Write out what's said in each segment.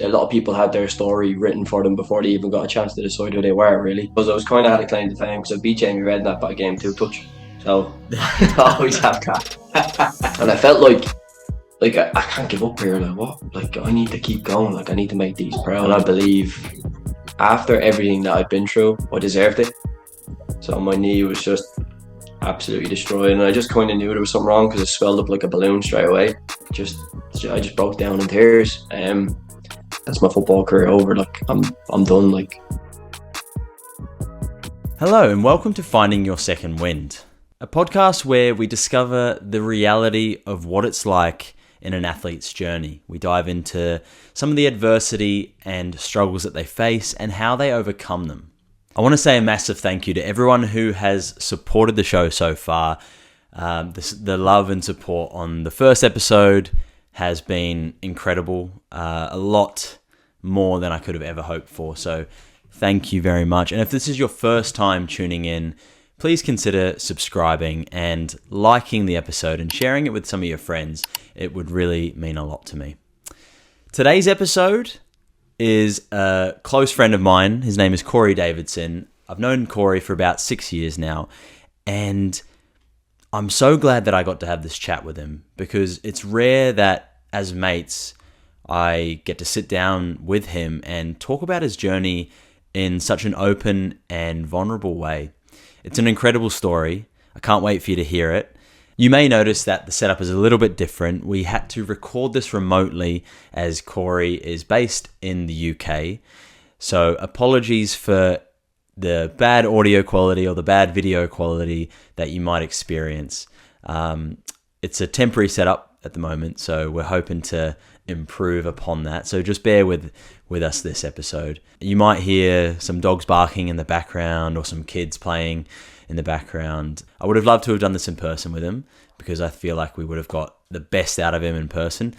a lot of people had their story written for them before they even got a chance to decide who they were, really. Because I was kind of had a claim to fame because I beat Jamie Redknapp by a game 2 touch. So I always have that. And I felt like I can't give up here. Like what? Like I need to keep going. Like I need to make these proud. And I believe after everything that I've been through, I deserved it. So my knee was just absolutely destroyed, and I just kind of knew there was something wrong because it swelled up like a balloon straight away. I just broke down in tears. That's my football career over. Like I'm done. Like. Hello and welcome to Finding Your Second Wind, a podcast where we discover the reality of what it's like in an athlete's journey. We dive into some of the adversity and struggles that they face and how they overcome them. I want to say a massive thank you to everyone who has supported the show so far. The love and support on the first episode has been incredible, a lot more than I could have ever hoped for. So thank you very much. And if this is your first time tuning in, please consider subscribing and liking the episode and sharing it with some of your friends. It would really mean a lot to me. Today's episode is a close friend of mine. His name is Correy Davidson. I've known Correy for about 6 years now, and I'm so glad that I got to have this chat with him because it's rare that as mates, I get to sit down with him and talk about his journey in such an open and vulnerable way. It's an incredible story. I can't wait for you to hear it. You may notice that the setup is a little bit different. We had to record this remotely as Correy is based in the UK. So apologies for the bad audio quality or the bad video quality that you might experience. It's a temporary setup at the moment, so we're hoping to improve upon that. So just bear with us this episode. You might hear some dogs barking in the background or some kids playing in the background. I would have loved to have done this in person with him because I feel like we would have got the best out of him in person,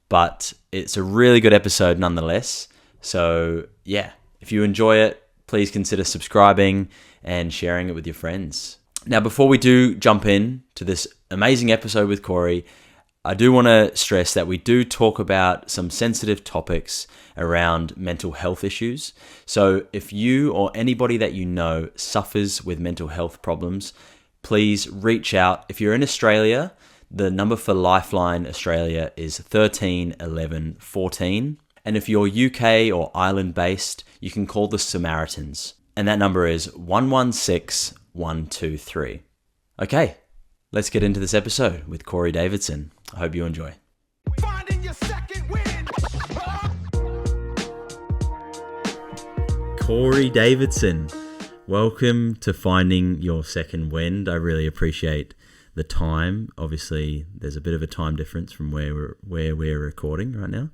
but it's a really good episode nonetheless. So yeah, if you enjoy it, please consider subscribing and sharing it with your friends. Now, before we do jump in to this amazing episode with Correy, I do want to stress that we do talk about some sensitive topics around mental health issues. So if you or anybody that you know suffers with mental health problems, please reach out. If you're in Australia, the number for Lifeline Australia is 13 11 14. And if you're UK or Ireland based, you can call the Samaritans. And that number is 116 123. Okay, let's get into this episode with Correy Davidson. I hope you enjoy. Finding your second wind. Correy Davidson, welcome to Finding Your Second Wind. I really appreciate the time. Obviously, there's a bit of a time difference from where we're recording right now.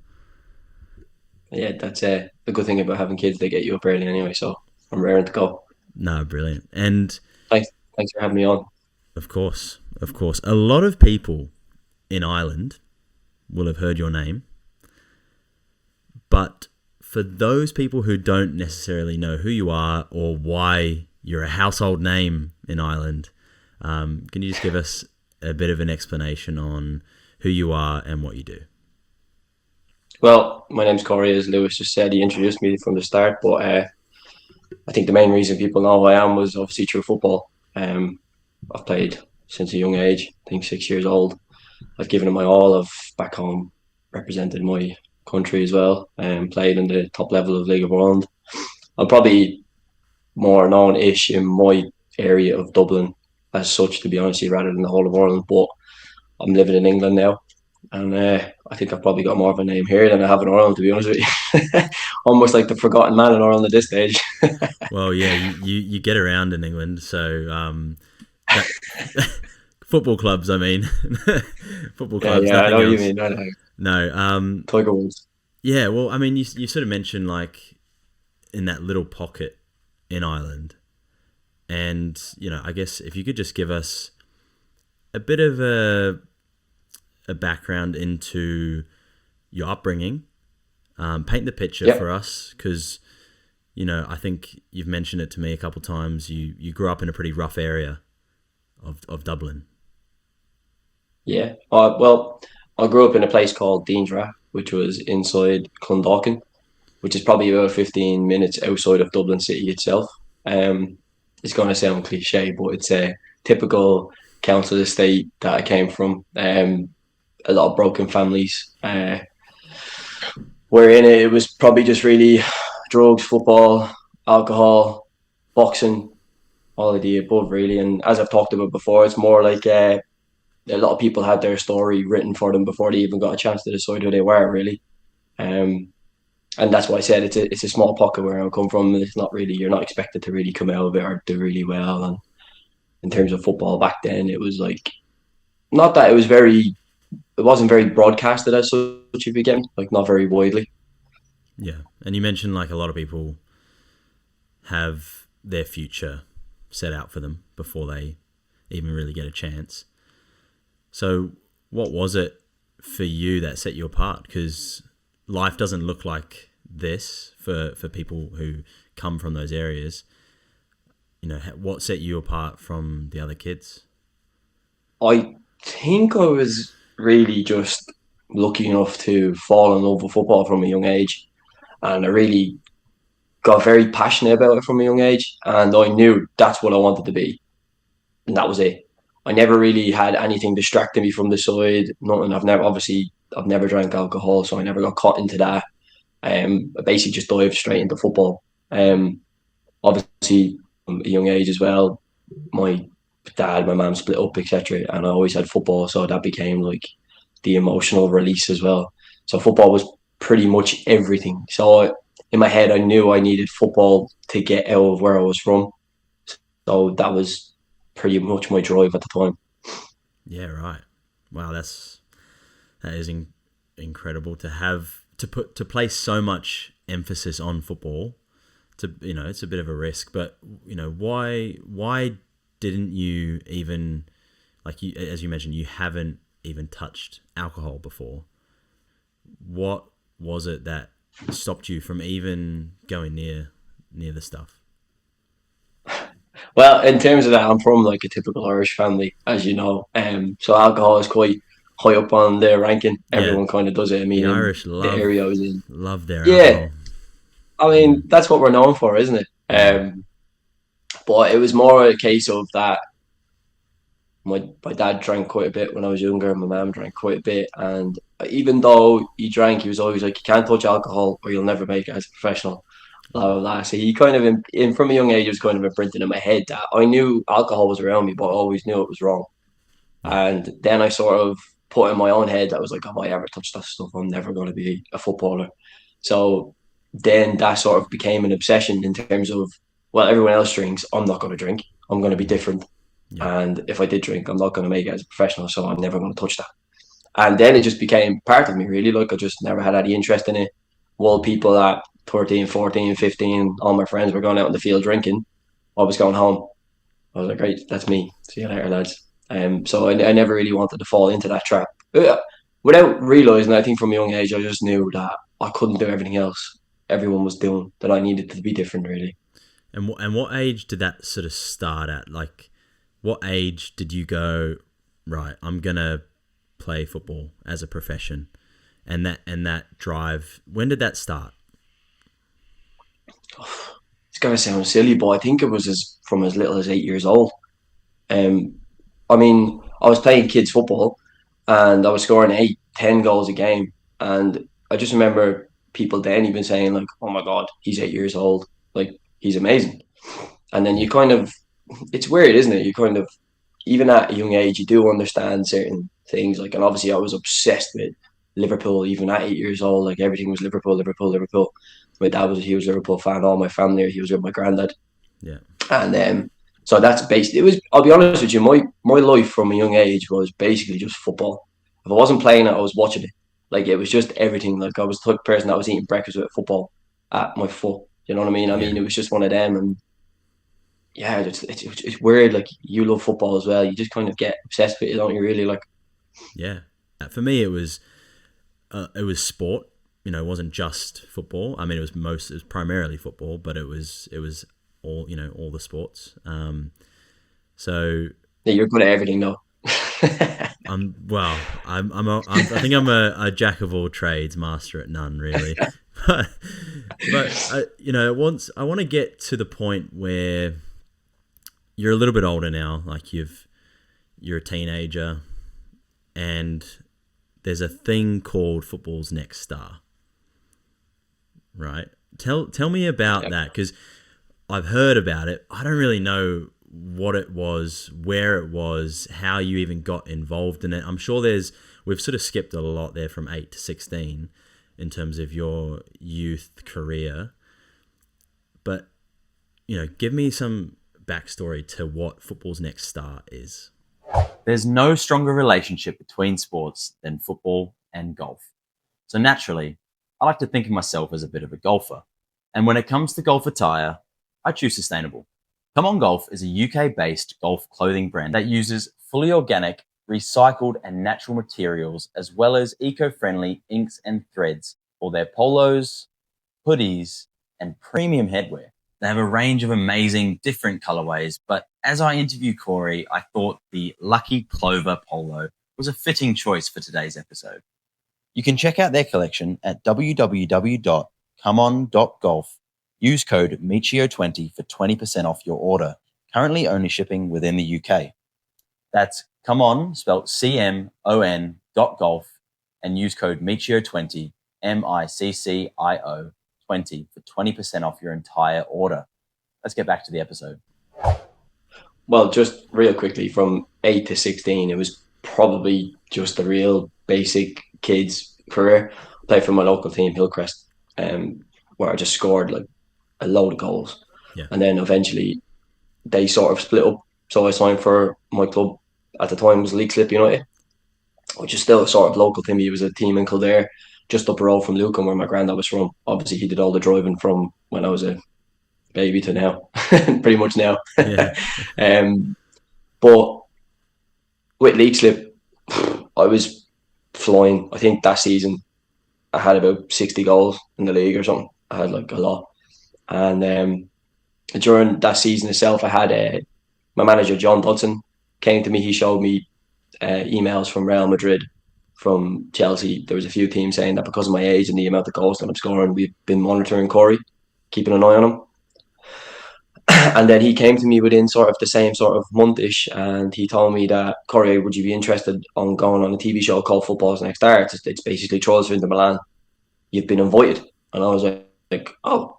Yeah, that's the good thing about having kids. They get you up early anyway, so I'm raring to go. No, brilliant. And thanks for having me on. Of course. A lot of people in Ireland will have heard your name, but for those people who don't necessarily know who you are or why you're a household name in Ireland, can you just give us a bit of an explanation on who you are and what you do? Well, my name's Correy, as Lewis just said. He introduced me from the start, but I think the main reason people know who I am was obviously through football. I've played since a young age, I think 6 years old. I've given it my all. I've back home represented my country as well and played in the top level of League of Ireland. I'm probably more known-ish in my area of Dublin as such, to be honest with you, rather than the whole of Ireland, but I'm living in England now. And I think I've probably got more of a name here than I have in Ireland, to be honest with you. Almost like the forgotten man in Ireland at this stage. Well, yeah, you get around in England, so football clubs, I mean. Football clubs, yeah, I know what else. you mean. No. Tiger Woods. Yeah, well, I mean, you sort of mentioned like in that little pocket in Ireland. And, I guess if you could just give us a bit of a background into your upbringing, paint the picture for us, because I think you've mentioned it to me a couple of times. You grew up in a pretty rough area of Dublin. Well, I grew up in a place called Deansra, which was inside Clondalkin. which is probably about 15 minutes outside of Dublin City itself. Um, it's going to sound cliche, but it's a typical council estate that I came from. A lot of broken families. Where in it, it was probably just really drugs, football, alcohol, boxing, all of the above, really. And as I've talked about before, it's more like a lot of people had their story written for them before they even got a chance to decide who they were, really. Um, and that's why I said it's a small pocket where I come from. It's not really, you're not expected to really come out of it or do really well. And in terms of football back then, it was like not that it wasn't very broadcasted as such. If you get me, like not very widely. Yeah. And you mentioned like a lot of people have their future set out for them before they even really get a chance. So what was it for you that set you apart? Because life doesn't look like this for people who come from those areas. You know, what set you apart from the other kids? I think I was really just lucky enough to fall in love with football from a young age, and I really got very passionate about it from a young age, and I knew that's what I wanted to be, and that was it. I never really had anything distracting me from the side. Nothing. I've never drank alcohol, so I never got caught into that. I basically just dived straight into football. Obviously, from a young age as well, my my mum split up, etc. And I always had football, so that became like the emotional release as well. So football was pretty much everything. In my head, I knew I needed football to get out of where I was from. So that was pretty much my drive at the time. Yeah, right. Wow, that is incredible to have to place so much emphasis on football. It's a bit of a risk, but why didn't you even, like you, as you mentioned, you haven't even touched alcohol before? What was it that stopped you from even going near the stuff? Well, in terms of that, I'm from like a typical Irish family, as you know. So alcohol is quite high up on their ranking. Yeah, Everyone kind of does it. I mean, the in Irish the area I was in. love their Yeah, alcohol. I Yeah, mean that's what we're known for, isn't it? yeah, But it was more a case of that my dad drank quite a bit when I was younger. My mum drank quite a bit, and even though he drank, he was always like, "You can't touch alcohol, or you'll never make it as a professional." Blah blah blah. So he kind of, from a young age, it was kind of imprinted in my head that I knew alcohol was around me, but I always knew it was wrong. yeah, And then I sort of put in my own head that was like, "If I ever touch that stuff, I'm never going to be a footballer." So then that sort of became an obsession in terms of, well, everyone else drinks, I'm not going to drink. I'm going to be different. yeah, And if I did drink, I'm not going to make it as a professional, so I'm never going to touch that. And then it just became part of me, really. Like I just never had any interest in it. While people at 13, 14, 15, all my friends were going out in the field drinking, I was going home. I was like, great, that's me. See you later, lads. So I never really wanted to fall into that trap. Without realizing, I think from a young age, I just knew that I couldn't do everything else everyone was doing, that I needed to be different, really. and what age did that sort of start at? Like, what age did you go, right, I'm gonna play football as a profession, and that drive? When did that start? It's going to sound silly, but I think it was from as little as 8 years old. Um, I mean, I was playing kids football and I was scoring 8, 10 goals a game. And I just remember people then even saying, like, oh my God, he's 8 years old. Like, he's amazing. And then Yeah, you kind of, it's weird, isn't it? You kind of, even at a young age, you do understand certain things. Like, and obviously I was obsessed with Liverpool, even at 8 years old. Like, everything was Liverpool, Liverpool, Liverpool. My dad was a huge Liverpool fan. All my family, he was with my granddad. yeah, And so that's based. It was. I'll be honest with you. My life from a young age was basically just football. If I wasn't playing it, I was watching it. Like it was just everything. Like I was the type of person that was eating breakfast with football at my foot. You know what I mean? I yeah, mean, it was just one of them. And yeah, it's weird. Like you love football as well. You just kind of get obsessed with it, don't you? Really, like yeah. For me, it was sport. It wasn't just football. I mean, it was primarily football, but it was all the sports. So yeah, you're good at everything, though. I think I'm a jack of all trades, master at none, really. But I want to get to the point where you're a little bit older now, like you're a teenager, and there's a thing called football's next star, right? Tell me about that, because I've heard about it. I don't really know what it was, where it was, how you even got involved in it. I'm sure we've sort of skipped a lot there from 8 to 16 in terms of your youth career. But, give me some backstory to what football's next star is. There's no stronger relationship between sports than football and golf. So naturally, I like to think of myself as a bit of a golfer. And when it comes to golf attire, I choose sustainable. Come On Golf is a UK-based golf clothing brand that uses fully organic, recycled and natural materials, as well as eco-friendly inks and threads for their polos, hoodies, and premium headwear. They have a range of amazing different colorways, but as I interviewed Correy, I thought the Lucky Clover Polo was a fitting choice for today's episode. You can check out their collection at www.comeon.golf. Use code Michio20 for 20% off your order. Currently only shipping within the UK. That's Come On, spelled CMON.golf, and use code Michio20, MICCIO 20 for 20% off your entire order. Let's get back to the episode. Well, just real quickly, from 8 to 16, it was probably just a real basic kids career. I played for my local team, Hillcrest, where I just scored like a load of goals. Yeah. And then eventually they sort of split up. So I signed for my club at the time was League Slip United, which is still sort of local to me. It was a team in Kildare, just up the road from Lucan, where my granddad was from. Obviously, he did all the driving from when I was a baby to now, pretty much now. Yeah. But with League Slip, I was flying. I think that season I had about 60 goals in the league or something. I had like a lot. And during that season itself, I had my manager, John Dodson, came to me. He showed me emails from Real Madrid, from Chelsea. There was a few teams saying that because of my age and the amount of goals that I'm scoring, we've been monitoring Correy, keeping an eye on him. And then he came to me within sort of the same sort of month-ish, and he told me that, Correy, would you be interested on going on a TV show called Football's Next Star? It's basically trials for Inter Milan. You've been invited. And I was like, oh.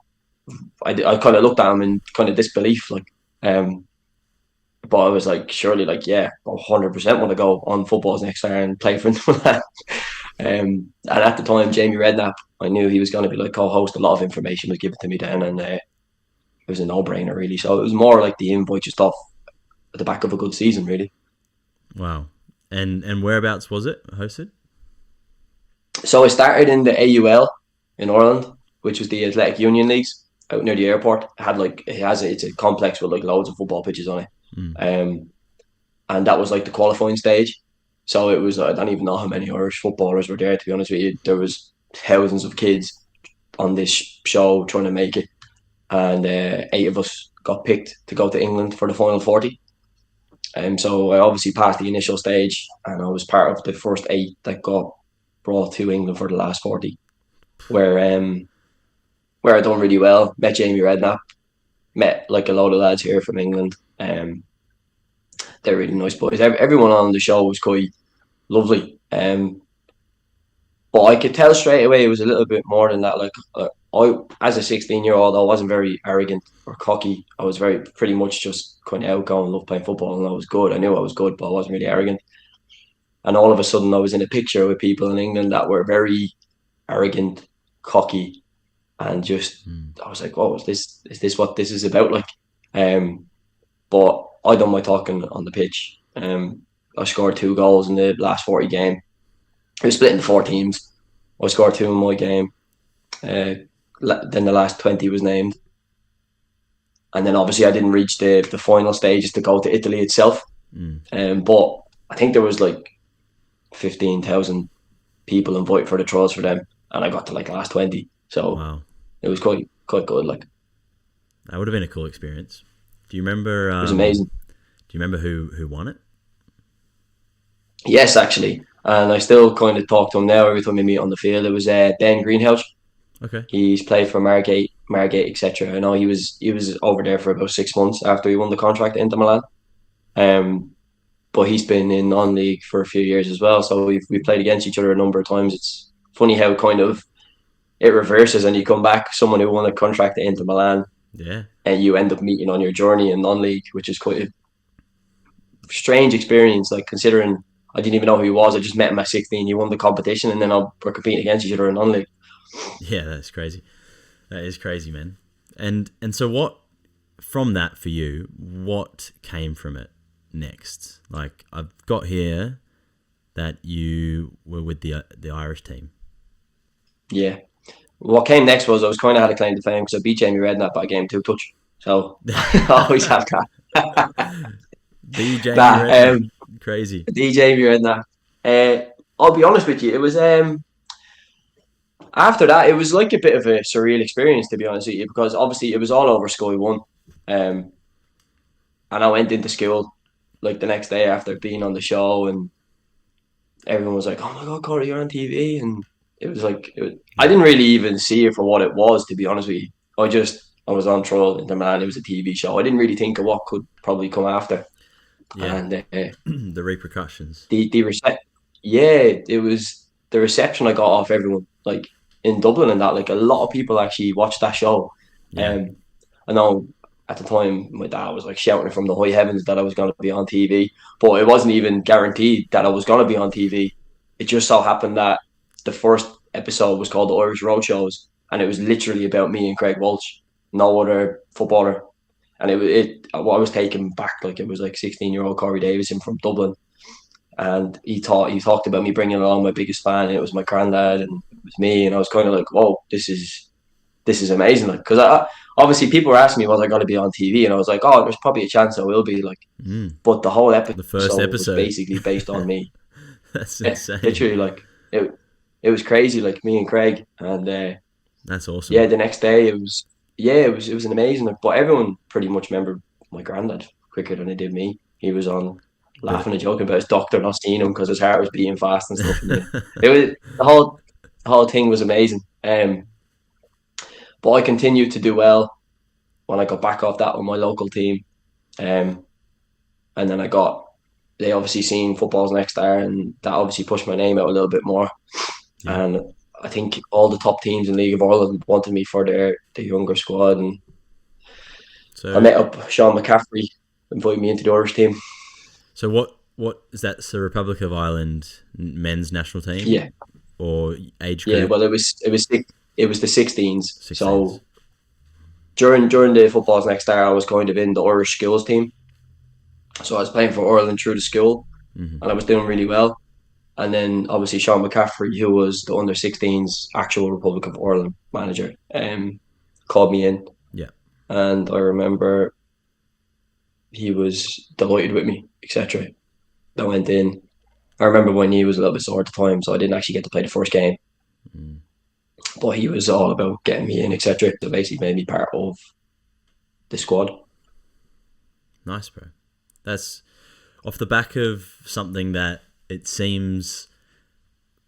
I kind of looked at him in kind of disbelief, like, but I was like, surely, like, yeah, 100% want to go on Football's Next Star and play for Inter Milan. And at the time, Jamie Redknapp, I knew he was going to be like co-host. A lot of information was given to me then, and it was a no-brainer, really. So it was more like the invite just off at the back of a good season, really. Wow. And whereabouts was it hosted? So I started in the AUL in Ireland, which was the Athletic Union Leagues out near the airport. It's a complex with like loads of football pitches on it. And that was like the qualifying stage. So it was, I don't even know how many Irish footballers were there, to be honest with you. There was thousands of kids on this show trying to make it, and 8 of us got picked to go to England for the final 40. So I obviously passed the initial stage, and I was part of the first 8 that got brought to England for the last 40, where I done really well. Met Jamie Redknapp, met like a load of lads here from England. They're really nice boys. Everyone on the show was quite lovely. But I could tell straight away it was a little bit more than that. Like, I, as a 16-year-old, I wasn't very arrogant or cocky. I was pretty much just kind of outgoing, loved playing football, and I was good. I knew I was good, but I wasn't really arrogant. And all of a sudden, I was in a picture with people in England that were very arrogant, cocky, and just I was like, "Oh, is this what this is about?" Like, but I done my talking on the pitch. I scored 2 goals in the last 40 game. It was split into 4 teams. I scored 2 in my game. Then the last 20 was named. And then obviously I didn't reach the final stages to go to Italy itself. But I think there was like 15,000 people invited for the trials for them. And I got to like the last 20. So wow. It was quite good. Like, that would have been a cool experience. Do you remember? It was amazing. Do you remember who won it? Yes, actually. And I still kind of talk to him now every time we meet on the field. It was Ben Greenhouse. Okay. He's played for Margate, etc. I know he was over there for about 6 months after he won the contract at Inter Milan. Um, but he's been in non-league for a few years as well. So we played against each other a number of times. It's funny how kind of it reverses and you come back someone who won a contract at Inter Milan Yeah. and you end up meeting on your journey in non-league, which is quite a strange experience. Like considering I didn't even know who he was. I just met him at 16. He won the competition, and then we're competing against each other in non-league. Yeah, that's crazy. That is crazy, man. And so what from that for you? What came from it next? Like I've got here that you were with the Irish team. Yeah. What came next was I was kind of had a claim to fame because I beat Jamie Redknapp by game 2 touch. So I always have that. The Jamie Nah, Redknapp. Crazy. DJ Redknapp. I'll be honest with you, it was after that it was like a bit of a surreal experience to be honest with you because obviously it was all over Sky One, and I went into school like the next day after being on the show, and everyone was like, "Oh my God, Corey, you're on TV," and it was like I didn't really even see it for what it was to be honest with you. I was on Troll in the man. It was a TV show. I didn't really think of what could probably come after, Yeah. and The repercussions. yeah, it was the reception I got off everyone, like in Dublin and that, like a lot of people actually watched that show. Yeah. I know at the time my dad was like shouting from the high heavens that I was going to be on TV, but it wasn't even guaranteed that I was going to be on TV. It just so happened that the first episode was called the Irish Roadshows, and it was literally about me and Craig Walsh, no other footballer. And I was taken back, like it was like 16-year-old Correy Davidson from Dublin, and he talked about me bringing along my biggest fan, and it was my granddad, and it was me, and I was kind of like, whoa, this is amazing, like because obviously people were asking me was I going to be on TV, and I was like, oh, there's probably a chance I will be, like, but the whole The first episode was episode. basically based on me. That's Yeah, insane. literally, like it was crazy, like me and Craig, and That's awesome. yeah, the next day it was an amazing, like, but everyone pretty much remembered my granddad quicker than they did me. He was on But laughing and joking about his doctor not seeing him because his heart was beating fast and stuff. And it was the whole thing was amazing. But I continued to do well when I got back off that with my local team. Um, and then they obviously seen football's next star, and that obviously pushed my name out a little bit more. yeah. And I think all the top teams in League of Ireland wanted me for their younger squad, and I So met up Sean McCaffrey, invited me into the Irish team. so what is that? The Republic of Ireland men's national team? Yeah, Or age yeah. group? Well, it was the 16s. 16s. So during the football's next star, I was kind of in the Irish skills team. So I was playing for Ireland through the school, Mhm. and I was doing really well. And then obviously Sean McCaffrey, who was the under 16s actual Republic of Ireland manager, called me in, Yeah. and I remember he was delighted with me, etc. I went in. I remember when he was a little bit sore at the time, so I didn't actually get to play the first game. Mm. But he was all about getting me in, etc. So basically made me part of the squad. Nice, bro. That's off the back of something that it seems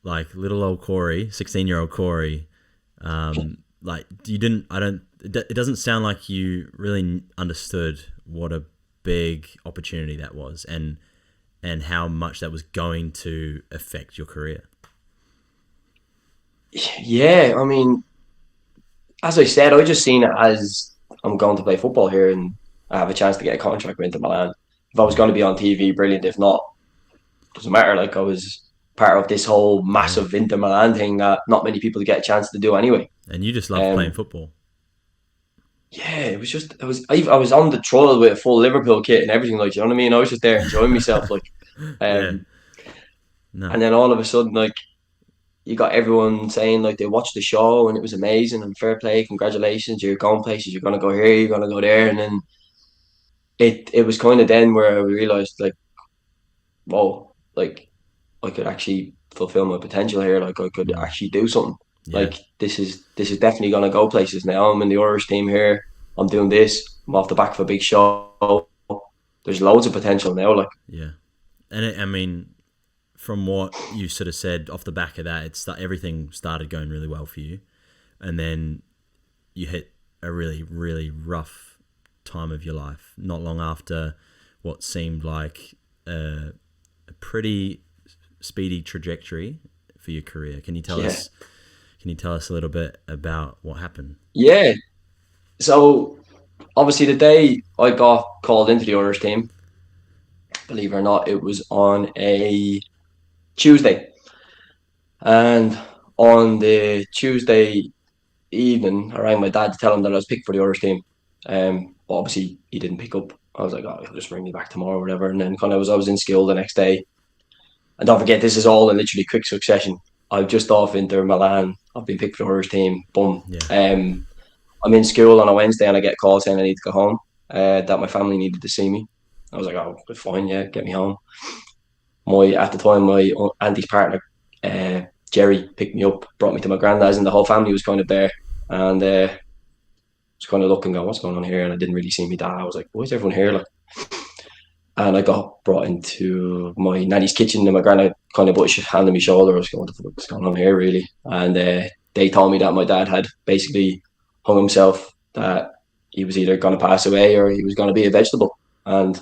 like little old Corey, 16-year-old Corey, like you didn't, I don't, it doesn't sound like you really understood what a big opportunity that was and how much that was going to affect your career. Yeah, I mean, as I said, I just seen it as I'm going to play football here, and I have a chance to get a contract with Inter Milan. If I was going to be on TV, brilliant. If not, doesn't matter. Like I was part of this whole Yeah. massive Inter Milan thing that not many people get a chance to do anyway. And you just love playing Um, football. yeah, it was just I was on the trial with a full Liverpool kit and everything. Like, you know what I mean? I was just there enjoying myself. Like, Yeah. um, No. and then all of a sudden, like, you got everyone saying like they watched the show and it was amazing and fair play, congratulations, you're going places, you're gonna go here, you're gonna go there, and then it was kind of then where I realized like, whoa, like I could actually fulfill my potential here, like I could Mm. actually do something. Yeah. Like this is definitely gonna go places now. I'm in the Irish team here. I'm doing this. I'm off the back of a big show. There's loads of potential now. Like, Yeah. And I mean, from what you sort of said off the back of that, everything started going really well for you. and then you hit a really, really rough time of your life. Not long after what seemed like a pretty speedy trajectory for your career. Can you tell us? Can you tell us a little bit about what happened? Yeah. So obviously the day I got called into the Irish team, believe it or not, it was on a Tuesday. And on the Tuesday evening, I rang my dad to tell him that I was picked for the Irish team. But obviously he didn't pick up. I was like, oh, he'll just ring me back tomorrow or whatever. And then I was in school the next day. And don't forget, this is all in literally quick succession. I'm just off Inter Milan. I've been picked for the Irish team. Boom. Yeah. I'm in school on a Wednesday and I get a call saying I need to go home. That my family needed to see me. I was like, oh, fine, yeah, get me home. At the time, my auntie's partner, Jerry, picked me up, brought me to my granddad's, and the whole family was kind of there. And was kind of looking, going, what's going on here? And I didn't really see my dad. I was like, why is everyone here? Like, and I got brought into my nanny's kitchen, and my granddad kind of put his hand on my shoulder. I was going, what the fuck's going on here, really? And they told me that my dad had basically hung himself, that he was either going to pass away or he was going to be a vegetable. And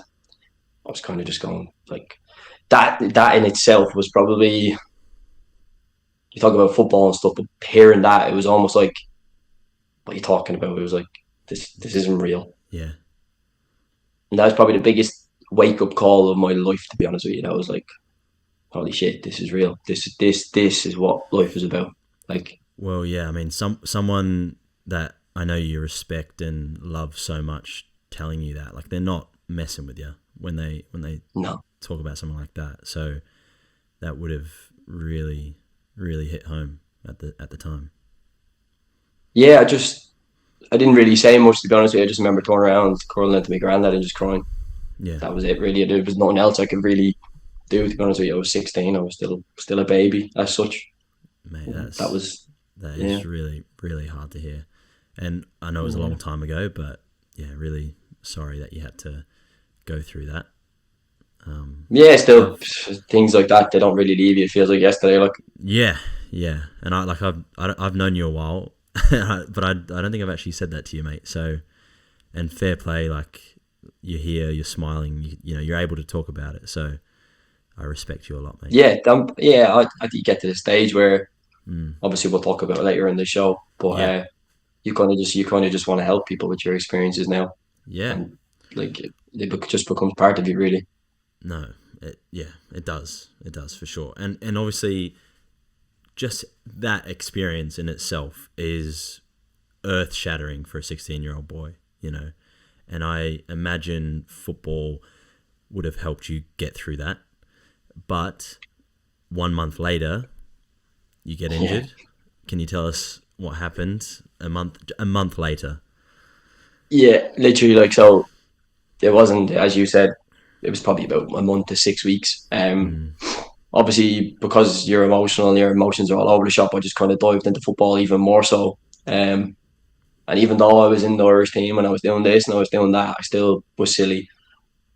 I was kind of just going, like, that in itself was probably, you talk about football and stuff, but hearing that, it was almost like, what are you talking about? It was like, this isn't real. Yeah. And that was probably the biggest wake-up call of my life, to be honest with you. That was like, holy shit, this is real. This is what life is about. Like, well, yeah, I mean, someone that I know you respect and love so much telling you that, like, they're not messing with you when they no. talk about something like that. So that would have really, really hit home at the time. Yeah, I didn't really say much, to be honest with you. I just remember turning around, curling into my granddad and just crying. Yeah. That was it, really. There was nothing else I could really do, to be honest with you. I was 16. I was still a baby as such. Mate, that is really, really hard to hear. And I know it was a long time ago, but yeah, really sorry that you had to go through that. Still things like that, they don't really leave you. It feels like yesterday. Like, yeah, and I've known you a while, but I don't think I've actually said that to you, mate. So, and fair play, like, you're here, you're smiling, you know, you're able to talk about it. So, I respect you a lot, mate. Yeah, I think you get to the stage where, obviously we'll talk about it later in the show, but you kind of just want to help people with your experiences now. Yeah, and like it just becomes part of you, really. No, it does for sure, and obviously, just that experience in itself is earth-shattering for a 16-year-old boy, you know, and I imagine football would have helped you get through that. But 1 month later, you get injured. Yeah. Can you tell us what happened a month later? Yeah, literally, like, so it wasn't, as you said, it was probably about a month to 6 weeks. Obviously, because you're emotional and your emotions are all over the shop, I just kind of dived into football even more so. And even though I was in the Irish team and I was doing this and I was doing that, I still was silly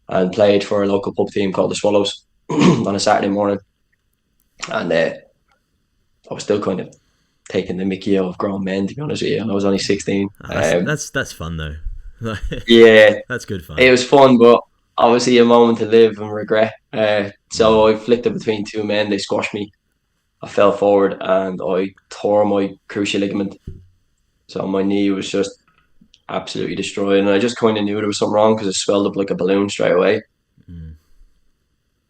and played for a local pub team called the Swallows on a Saturday morning. And I was still kind of taking the mickey out of grown men, to be honest with you, and I was only 16. That's fun though. Yeah, that's good fun. It was fun, but obviously a moment to live and regret. So I flicked it between two men. They squashed me. I fell forward and I tore my cruciate ligament. So my knee was just absolutely destroyed, and I just kind of knew there was something wrong because it swelled up like a balloon straight away. And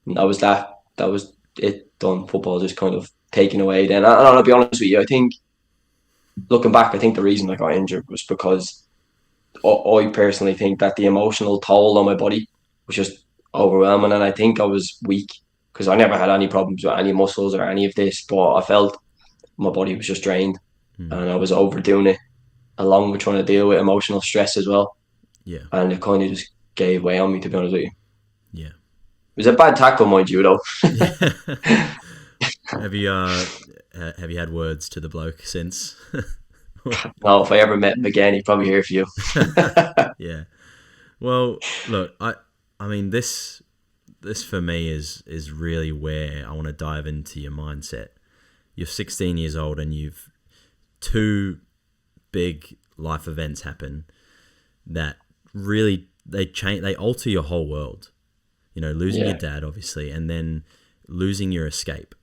that was it. Done. Football just kind of taken away. Then I'll be honest with you. I think, looking back, I think the reason I got injured was because I personally think that the emotional toll on my body was just overwhelming, and I think I was weak because I never had any problems with any muscles or any of this, but I felt my body was just drained, and I was overdoing it, along with trying to deal with emotional stress as well. Yeah, and it kind of just gave way on me, to be honest with you. Yeah, it was a bad tackle, mind you, though. Have you had words to the bloke since? No, if I ever met him again, he'd probably hear for you. Yeah. Well, look, I mean, this for me is really where I want to dive into your mindset. You're 16 years old and you've two big life events happen that really they alter your whole world. You know, losing your dad, obviously, and then losing your escape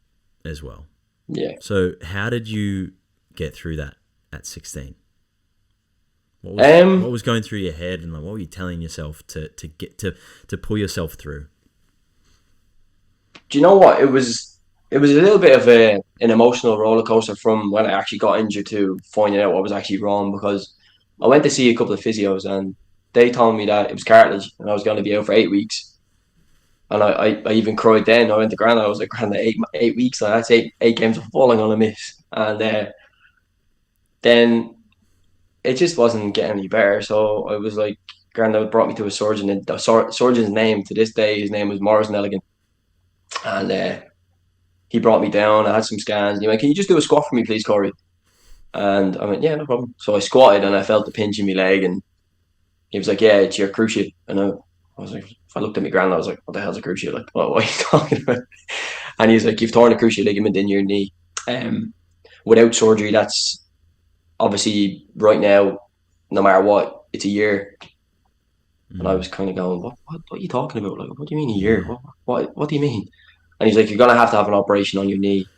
as well. Yeah. So how did you get through that at 16? What was going through your head, and like, what were you telling yourself to get to pull yourself through? Do you know what? It was a little bit of an emotional roller coaster from when I actually got injured to finding out what was actually wrong, because I went to see a couple of physios and they told me that it was cartilage and I was going to be out for 8 weeks. And I even cried then. I went to Grant. I was like, Grant, 8 weeks. Like, that's eight games of football I'm going to miss. And then it just wasn't getting any better. So I was like, Grant brought me to a surgeon. And the surgeon's name to this day, his name was Morris Nelligan. And he brought me down. I had some scans. And he went, "Can you just do a squat for me, please, Corey?" And I went, "Yeah, no problem." So I squatted and I felt the pinch in my leg. And he was like, "Yeah, it's your cruciate." And I was like, if I looked at my grand, I was like, "What the hell's a cruciate? Like, what are you talking about?" And he's like, "You've torn a cruciate ligament in your knee. Without surgery, that's obviously right now, no matter what, it's a year." And I was kind of going, what are you talking about? Like, what do you mean a year? What do you mean? And he's like, "You're going to have an operation on your knee.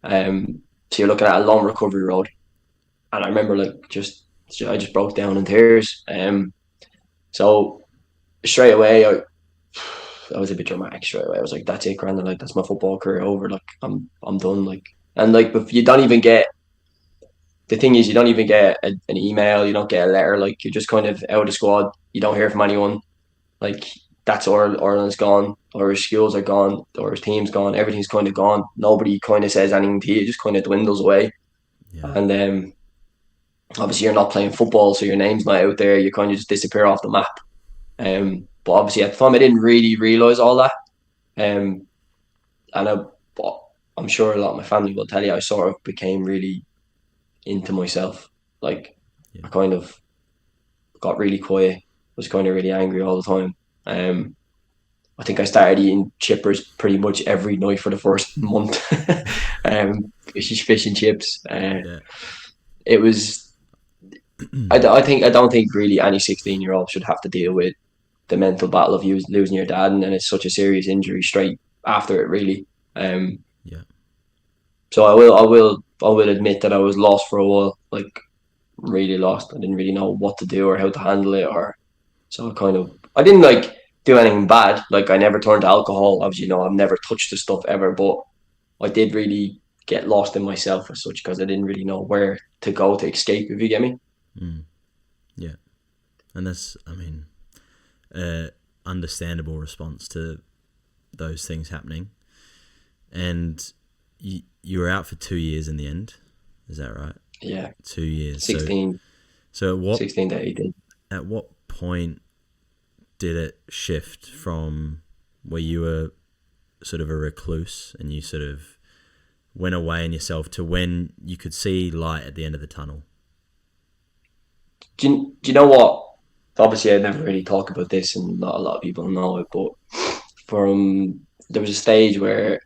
So you're looking at a long recovery road." And I remember I just broke down in tears. So straight away, I was a bit dramatic straight away. I was like, "That's it, Grandin. Like, that's my football career over. Like, I'm done." Like, and like, but you don't even get. The thing is, you don't even get an email. You don't get a letter. Like, you're just kind of out of the squad. You don't hear from anyone. Like, that's Ireland's gone. Irish schools are gone. Irish team's gone. Everything's kind of gone. Nobody kind of says anything to you. It just kind of dwindles away. Yeah. And obviously you're not playing football, so your name's not out there. You kind of just disappear off the map. But obviously at the time I didn't really realise all that. But I'm sure a lot of my family will tell you I sort of became really into myself. Like, I kind of got really quiet. Was kind of really angry all the time. I think I started eating chippers pretty much every night for the first month. Fish and chips. It was. I don't think really any 16-year-old should have to deal with the mental battle of losing your dad, and then it's such a serious injury straight after it, really. So I will admit that I was lost for a while, like really lost. I didn't really know what to do or how to handle it, so I didn't like do anything bad. Like, I never turned to alcohol. Obviously, I've never touched the stuff ever, but I did really get lost in myself as such, because I didn't really know where to go to escape, if you get me. Yeah. And that's, understandable response to those things happening. And you were out for 2 years in the end. Is that right? Yeah. 2 years. 16. So 16 to 18. At what point did it shift from where you were sort of a recluse and you sort of went away in yourself to when you could see light at the end of the tunnel? Do you know what? Obviously, I never really talk about this, and not a lot of people know it, but there was a stage where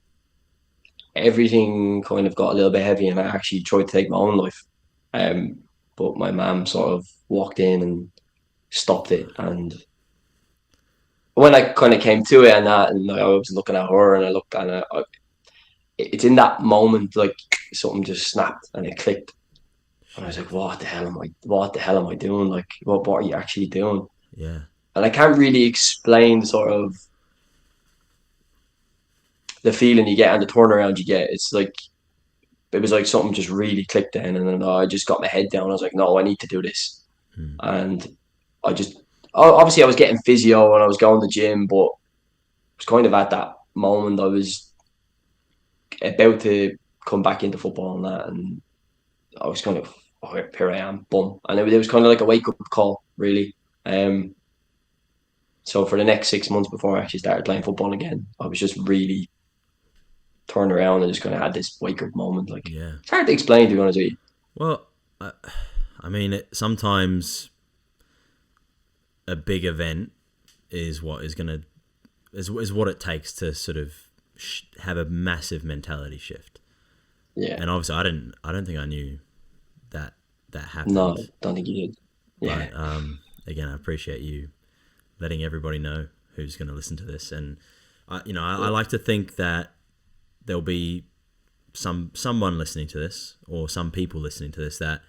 everything kind of got a little bit heavy, and I actually tried to take my own life. But my mum sort of walked in and stopped it. And when I kind of came to it and I was looking at her, and I looked, and it's in that moment, like, something just snapped and it clicked. And I was like, what the hell am I doing? Like, what are you actually doing? Yeah. And I can't really explain sort of the feeling you get and the turnaround you get. It's like, it was like something just really clicked then, and then I just got my head down. I was like, no, I need to do this. And obviously I was getting physio and I was going to the gym, but it was kind of at that moment I was about to come back into football and that, and I was kind of, oh, here I am, boom. And it was kind of like a wake-up call, really. So for the next 6 months before I actually started playing football again, I was just really turned around and just kind of had this wake-up moment. Like, it's hard to explain, to be honest with you. Well, sometimes a big event is what is going to is what it takes to sort of have a massive mentality shift. Yeah. And obviously, I don't think I knew that that No, happened. don't think you did. Yeah. But again, I appreciate you letting everybody know who's going to listen to this. And I like to think that there'll be someone listening to this, or some people listening to this, that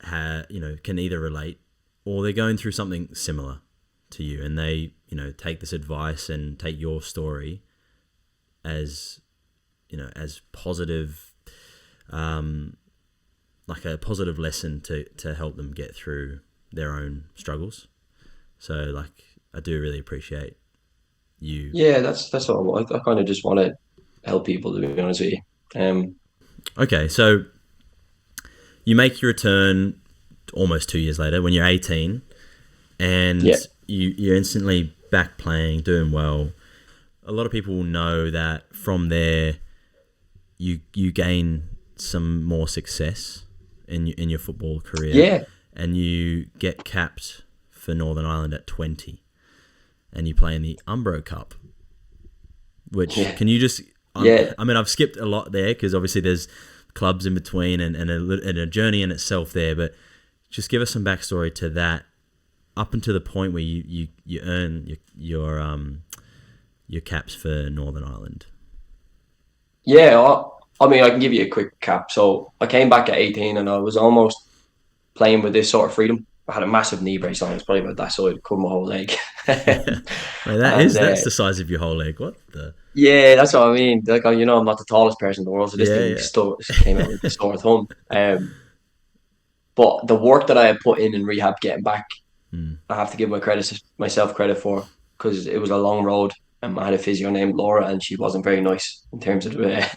can either relate, or they're going through something similar to you, and they take this advice and take your story as as positive, like a positive lesson to help them get through their own struggles. So like, I do really appreciate you. Yeah, that's what I kind of just want to help people, to be honest with you. Okay, so you make your return almost 2 years later when you're 18, and Yeah. you're instantly back playing, doing well. A lot of people will know that from there you gain some more success in your football career. Yeah. And you get capped for Northern Ireland at 20, and you play in the Umbro Cup. Which can you just? I mean, I've skipped a lot there because obviously there's clubs in between and a journey in itself there. But just give us some backstory to that, up until the point where you earn your caps for Northern Ireland. Yeah, I mean, I can give you a quick cap. So I came back at 18 and I was almost playing with this sort of freedom. I had a massive knee brace on. It's probably about that, so it covered my whole leg. Mate, that's the size of your whole leg. What the? Yeah, that's what I mean. Like, I'm not the tallest person in the world, so this thing still came out with a sore thumb. But the work that I had put in rehab getting back, I have to give myself credit for, because it was a long road. I had a physio named Laura, and she wasn't very nice in terms of the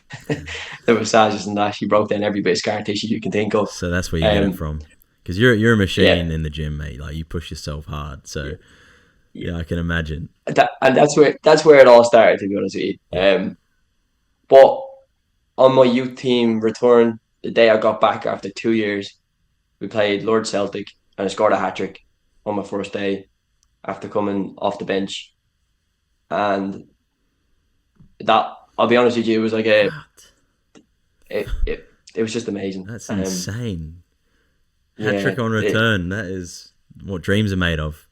massages and that. She broke down every bit of scar tissue you can think of. So that's where you get it from, because you're a machine in the gym, mate. Like, you push yourself hard. So yeah, I can imagine. And that's where it all started, to be honest with you. But on my youth team return, the day I got back after 2 years, we played Lord Celtic, and I scored a hat-trick on my first day after coming off the bench. And that, I'll be honest with you, it was like it was just amazing. That's insane. Hat-trick on return. That is what dreams are made of.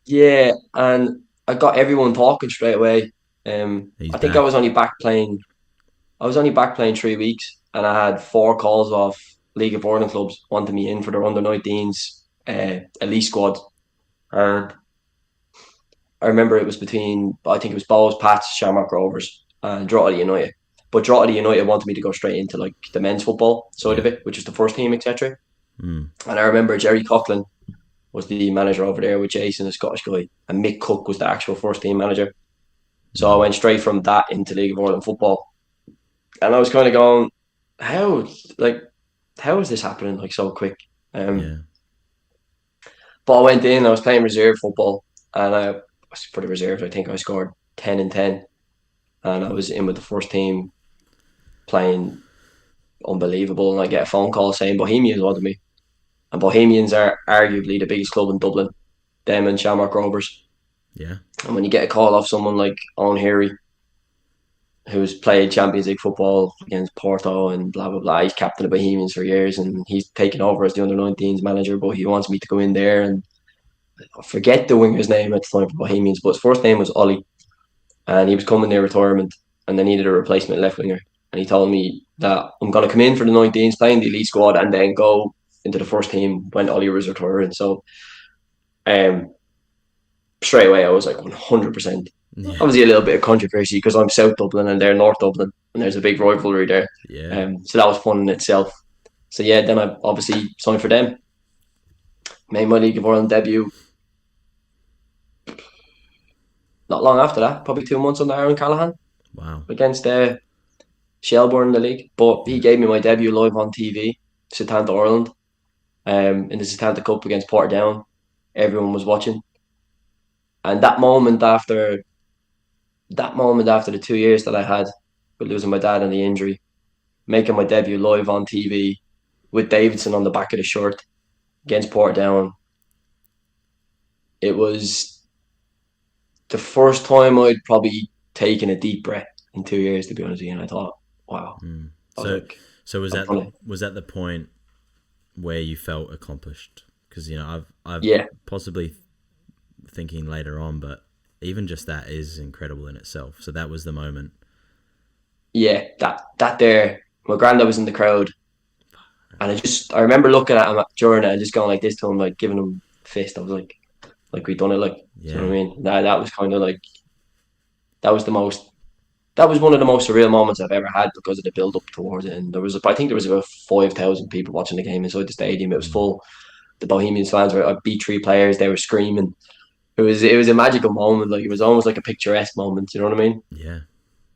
Yeah, and I got everyone talking straight away. I think I was only back playing 3 weeks, and I had 4 calls off League of Ireland clubs wanting me in for their under-19s elite squad. And I remember it was between, I think it was Bowes, Pats, Shamrock Rovers, and Drogheda United. But Drogheda United wanted me to go straight into like the men's football side of it, which is the first team, etc. And I remember Jerry Coughlin was the manager over there with Jason, a Scottish guy, and Mick Cook was the actual first team manager. So I went straight from that into League of Ireland football. And I was kind of going, how is this happening like so quick? But I went in, I was playing reserve football, and I was for the reserves. I think I scored 10 and 10, and I was in with the first team playing unbelievable. And I get a phone call saying Bohemians wanted me, and Bohemians are arguably the biggest club in Dublin, them and Shamrock Rovers. Yeah. And when you get a call off someone like Owen Heary, who's played Champions League football against Porto and blah, blah, blah. He's captain of Bohemians for years, and he's taken over as the under-19s manager, but he wants me to go in there. And I forget the winger's name at the time for Bohemians, but his first name was Ollie, and he was coming near retirement, and they needed a replacement left winger. And he told me that I'm going to come in for the 19s, play in the elite squad, and then go into the first team when Ollie was retiring. So straight away, I was like 100%. Yeah. Obviously, a little bit of controversy because I'm South Dublin and they're North Dublin, and there's a big rivalry there. Yeah. So that was fun in itself. So yeah, then I obviously signed for them. Made my League of Ireland debut. Not long after that, probably 2 months under Aaron Callahan. Wow. Against Shelbourne in the league, but he gave me my debut live on TV, Setanta Ireland, in the Setanta Cup against Portadown. Everyone was watching, and that moment after the 2 years that I had with losing my dad and the injury, making my debut live on TV with Davidson on the back of the shirt against Portadown, it was the first time I'd probably taken a deep breath in 2 years, to be honest with you, and I thought, wow. So was that the point where you felt accomplished? Because I've Yeah, possibly thinking later on, but even just that is incredible in itself. So that was the moment. yeah, that there. My granddad was in the crowd, and I remember looking at him during it and just going like this to him, like giving him a fist. I was like we done it, like, do you know Yeah, what I mean? That was kind of like that was the most. That was one of the most surreal moments I've ever had because of the build up towards it. And I think there was about 5,000 people watching the game inside the stadium. It was mm, full. The Bohemians fans were beat three players. They were screaming. It was a magical moment. Like, it was almost like a picturesque moment. You know what I mean? yeah,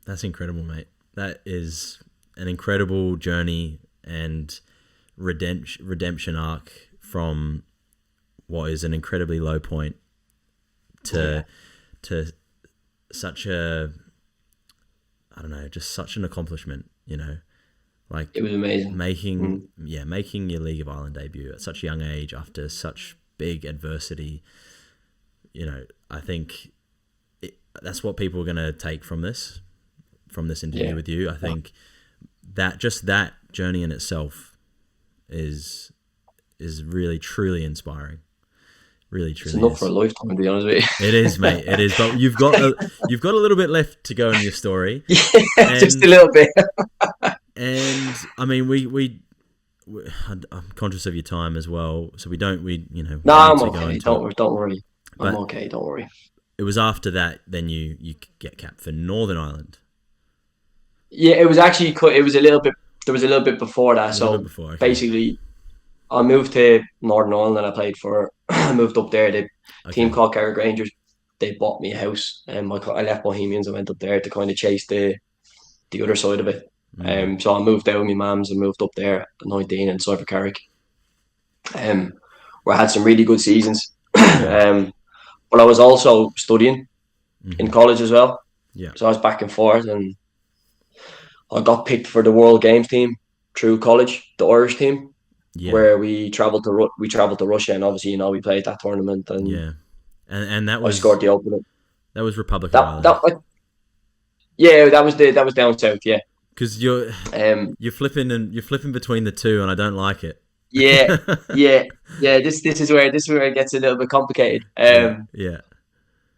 that's incredible, mate. That is an incredible journey and redemption arc from what is an incredibly low point to to such a, I don't know, just such an accomplishment, like It was amazing. making Mm. making your League of Ireland debut at such a young age after such big adversity. I think that's what people are going to take from this interview Yeah, with you. I think that just that journey in itself is really truly inspiring. Really it's truly enough for a is. lifetime, to be honest with It is, mate. It is. But you've got a little bit left to go in your story, you. Yeah, just a and little bit. I mean I'm conscious of your time as well, so we No, need I'm to go okay. into it. Don't worry. I'm But okay. Don't worry. it was after that then you get capped for Northern Ireland. Yeah, it was actually. It was a little bit. There was a little bit before A that. little bit So before, okay. basically, I moved to Northern Ireland and I played for. I moved up there. The team Okay. called Carrick Rangers. They bought me a house, and I left Bohemians. I went up there to kind of chase the other side of it. Mm. So I moved out with my mum's and moved up there at 19 in Cyber Carrick. Where I had some really good seasons. Yeah. But I was also studying in Hmm. college as well. Yeah. So I was back and forth, and I got picked for the World Games team through college, the Irish team, Yeah. where we traveled to Russia, and obviously we played that tournament, and Yeah. And I scored the opener. that was Republic of That Ireland. that like, yeah, that was down south, yeah. Because you're Um, you're flipping between the two, and I don't like it. yeah, yeah, yeah. This is where it gets a little bit complicated. Yeah. Yeah.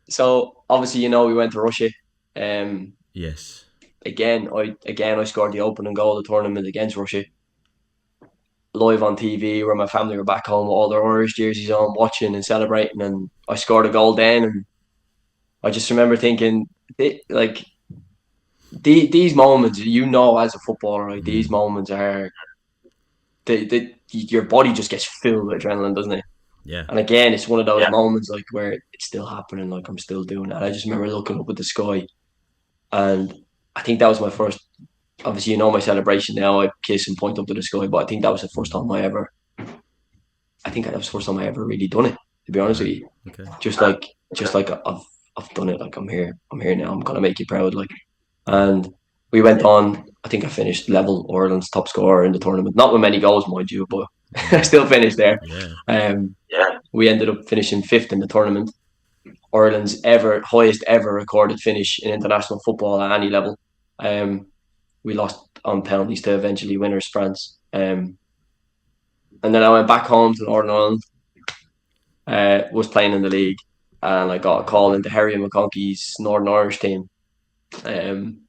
So obviously we went to Russia. Um, Yes. again I scored the opening goal of the tournament against Russia, live on TV, where my family were back home with all their Irish jerseys on, watching and celebrating, and I scored a goal then, and I just remember thinking, like, these moments, as a footballer, like, these Mm. moments are your body just gets filled with adrenaline, doesn't it? Yeah. And again, it's one of those moments like where it's still happening, like I'm still doing that. I just remember looking up at the sky, and I think that was my first. Obviously, my celebration now. I kiss and point up to the sky, but I think that was the first Mm. time I ever. I think that was the first time I ever really done it. To be honest Right. with you, Okay. just like I've done it. Like, I'm here. I'm here now. I'm gonna make you proud. Like, and we went on. I think I finished level Ireland's top scorer in the tournament. Not with many goals, mind you, but I Mm. still finished there. Yeah. We ended up finishing fifth in the tournament. Ireland's highest ever recorded finish in international football at any level. Um, we lost on penalties to eventually winners France. And then I went back home to Northern Ireland. Was playing in the league, and I got a call into Harry McConkey's Northern Irish team. Um,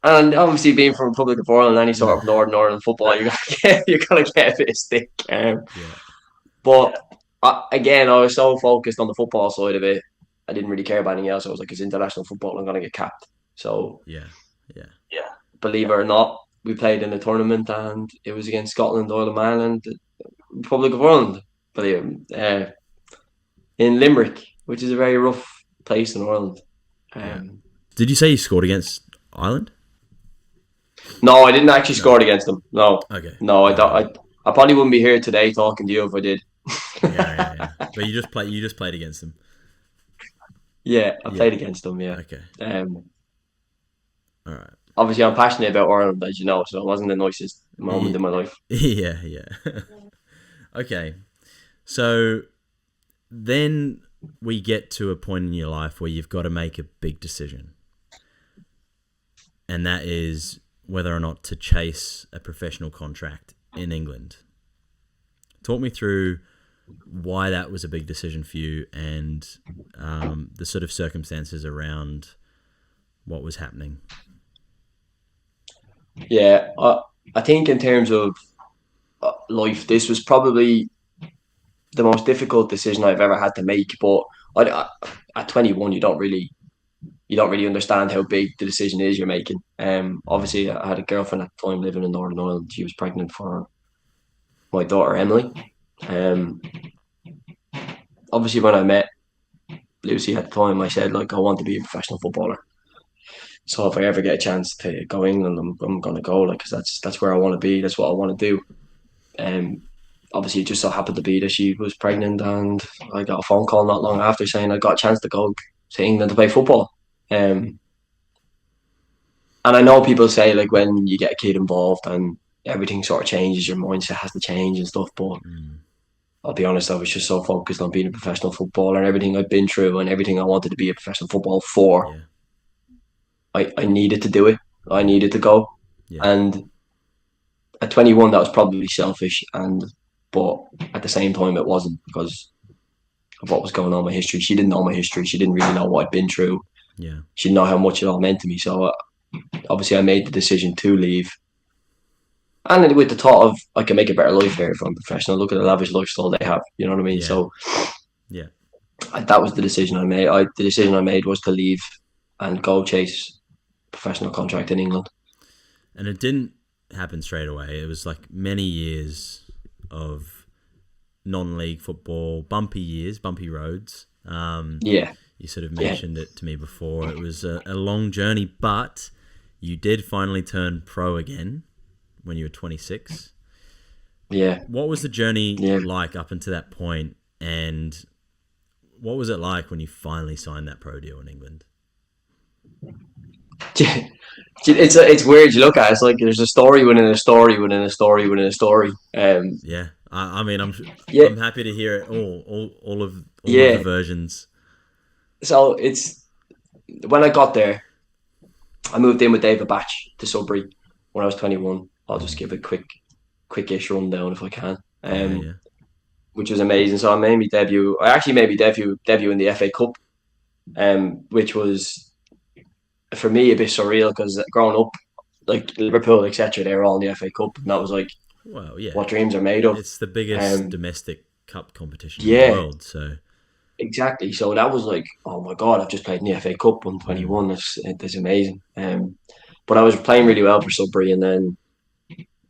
and obviously, being from Republic of Ireland, any sort of Northern Ireland football, you're gonna get a bit of stick. Yeah. But again, I was so focused on the football side of it, I didn't really care about anything else. I was like, it's international football, I'm gonna get capped. So, Yeah. Yeah. believe it or not, we played in the tournament, and it was against Scotland, Isle of Man, and the Republic of Ireland. Believe it, in Limerick, which is a very rough place in Ireland. Yeah. Um, Did you say you scored against Ireland? no, I didn't actually No. score against them. No, Okay. no, I No. don't. I probably wouldn't be here today talking to you if I did. Yeah. But you just played against them. Yeah, I Yeah. played against them. Yeah. Okay. All right. Obviously, I'm passionate about Ireland, as you know, so it wasn't the nicest moment Yeah. in my life. Yeah. Okay. So then we get to a point in your life where you've got to make a big decision. And that is whether or not to chase a professional contract in England. Talk me through why that was a big decision for you and the sort of circumstances around what was happening. Yeah, I think in terms of life, this was probably the most difficult decision I've ever had to make. But at 21, you don't really understand how big the decision is you're making. Obviously, I had a girlfriend at the time living in Northern Ireland. She was pregnant for my daughter Emily. Um, Obviously, when I met Lucy at the time, I said like I want to be a professional footballer. So if I ever get a chance to go England, I'm gonna go like because that's where I want to be. That's what I want to do. Um, Obviously, it just so happened to be that she was pregnant, and I got a phone call not long after saying I got a chance to go to England to play football. Um, and I know people say like when you get a kid involved and everything sort of changes, your mindset has to change and stuff. But I'll be honest, I was just so focused on being a professional footballer and everything I've been through and everything I wanted to be a professional football for. Yeah. I needed to do it. I needed to go. Yeah. And at 21, that was probably selfish, but at the same time, it wasn't because of what was going on in my history. She didn't know my history. She didn't really know what I'd been through. Yeah. She didn't know how much it all meant to me. So obviously, I made the decision to leave. And with the thought of I can make a better life here if I'm professional. Look at the lavish lifestyle they have. You know what I mean? Yeah. So Yeah. that was the decision I made. The decision I made was to leave and go chase a professional contract in England. And it didn't happen straight away. It was like many years of non-league football, bumpy years, bumpy roads. Yeah. You sort of mentioned it to me before. It was a long journey, but you did finally turn pro again when you were 26. Yeah. What was the journey like up until that point, and what was it like when you finally signed that pro deal in England? It's weird. You look at it, it's like there's a story within a story within a story within a story. Yeah, I mean, I'm happy to hear it all of the versions. So it's when I got there, I moved in with David Batch to Sudbury when I was 21. I'll just give a quick-ish rundown if I can. Which was amazing. So I made my debut. I actually made my debut in the FA Cup, which was for me a bit surreal because growing up, like Liverpool, etc., they were all in the FA Cup, and that was like, well, yeah, what dreams are made of. It's the biggest domestic cup competition in the world. So exactly. So that was like, oh my god, I've just played in the FA Cup on 21. That's amazing. But I was playing really well for Sudbury, and then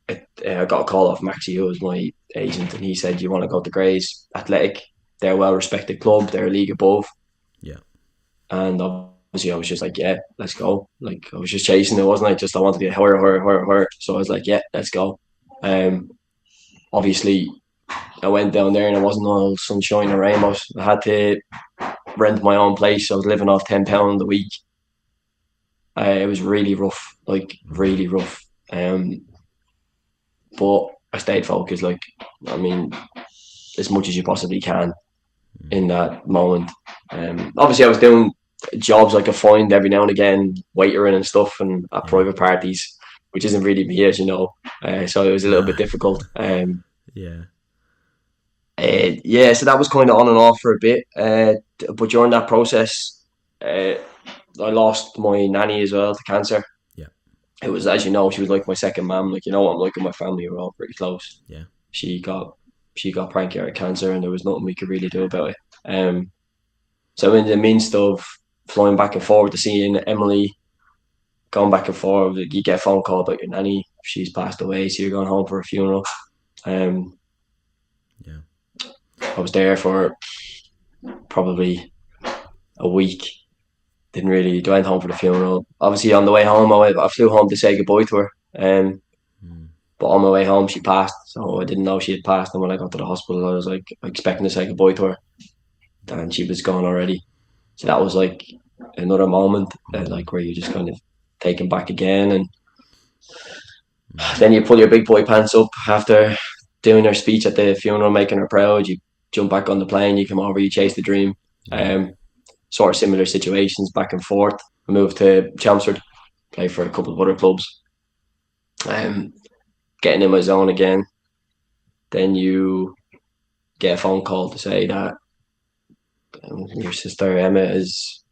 I got a call off Maxi, who was my agent, and he said, "You want to go to Grays Athletic? They're a well-respected club. They're a league above." Yeah. And obviously, I was just like, "Yeah, let's go." Like I was just chasing it, wasn't I? Just I wanted to get higher. So I was like, "Yeah, let's go." Obviously, I went down there, and it wasn't all sunshine and rainbows. I had to rent my own place. I was living off £10 a week. It was really rough, like really rough. But I stayed focused, like, I mean, as much as you possibly can in that moment. Obviously, I was doing jobs I could find every now and again, waitering and stuff, and at private parties, which isn't really me, as you know. So it was a little bit difficult. So that was kind of on and off for a bit. But during that process, I lost my nanny as well to cancer. It was, as you know, she was like my second mum. Like, you know, I'm like in my family, we're all pretty close. Yeah. She got pancreatic cancer, and there was nothing we could really do about it. So in the midst of flying back and forward to seeing Emily, going back and forth, you get a phone call about your nanny. She's passed away, so you're going home for a funeral. I was there for probably a week. Didn't really went home for the funeral. Obviously, on the way home, I flew home to say goodbye to her. But on my way home, she passed. So I didn't know she had passed. And when I got to the hospital, I was like expecting to say goodbye to her, and she was gone already. So that was like another moment, like where you're just kind of taken back again, and then you pull your big boy pants up after doing her speech at the funeral, making her proud. You jump back on the plane, you come over, you chase the dream. Sort of similar situations back and forth. I moved to Chelmsford, played for a couple of other clubs. getting in my zone again. Then you get a phone call to say that your sister Emma has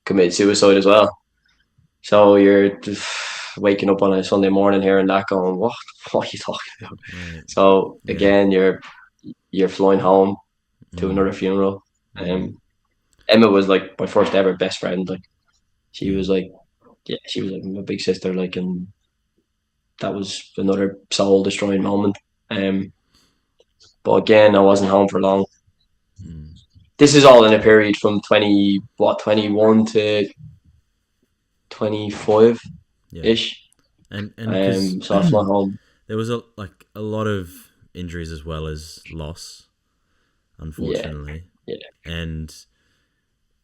committed suicide as well. So you're just waking up on a Sunday morning hearing that, going, what are you talking about? Right. So Yeah. again, you're flying home to another funeral. Emma was like my first ever best friend. Like she Yeah. was like, yeah, she was like my big sister. Like, and that was another soul destroying moment. Um, but again, I wasn't home for long. This is all in a period from 21 to 25 Yeah. ish. And because So I fly home. there was a lot of injuries as well as loss, Yeah, unfortunately. yeah, And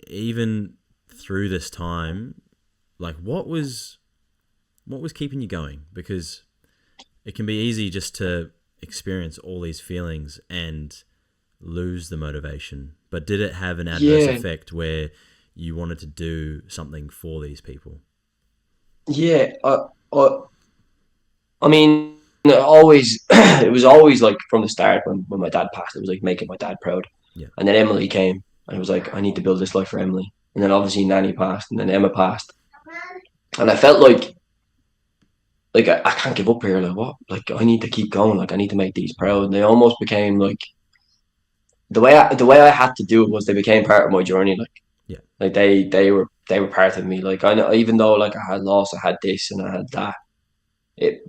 even through this time, like what was keeping you going? Because it can be easy just to experience all these feelings and lose the motivation. But did it have an adverse yeah, effect where you wanted to do something for these people? yeah. I mean, always it was always like from the start when my dad passed, it was like making my dad proud. Yeah. And then Emily came, and it was like I need to build this life for Emily. And then obviously Nanny passed, and then Emma passed, and I felt like I can't give up here. Like what? Like I need to keep going. Like I need to make these proud. And they almost became like the way I had to do it was they became part of my journey. Yeah. Like they were part of me. Like I know, even though like I had loss, I had this and I had that. It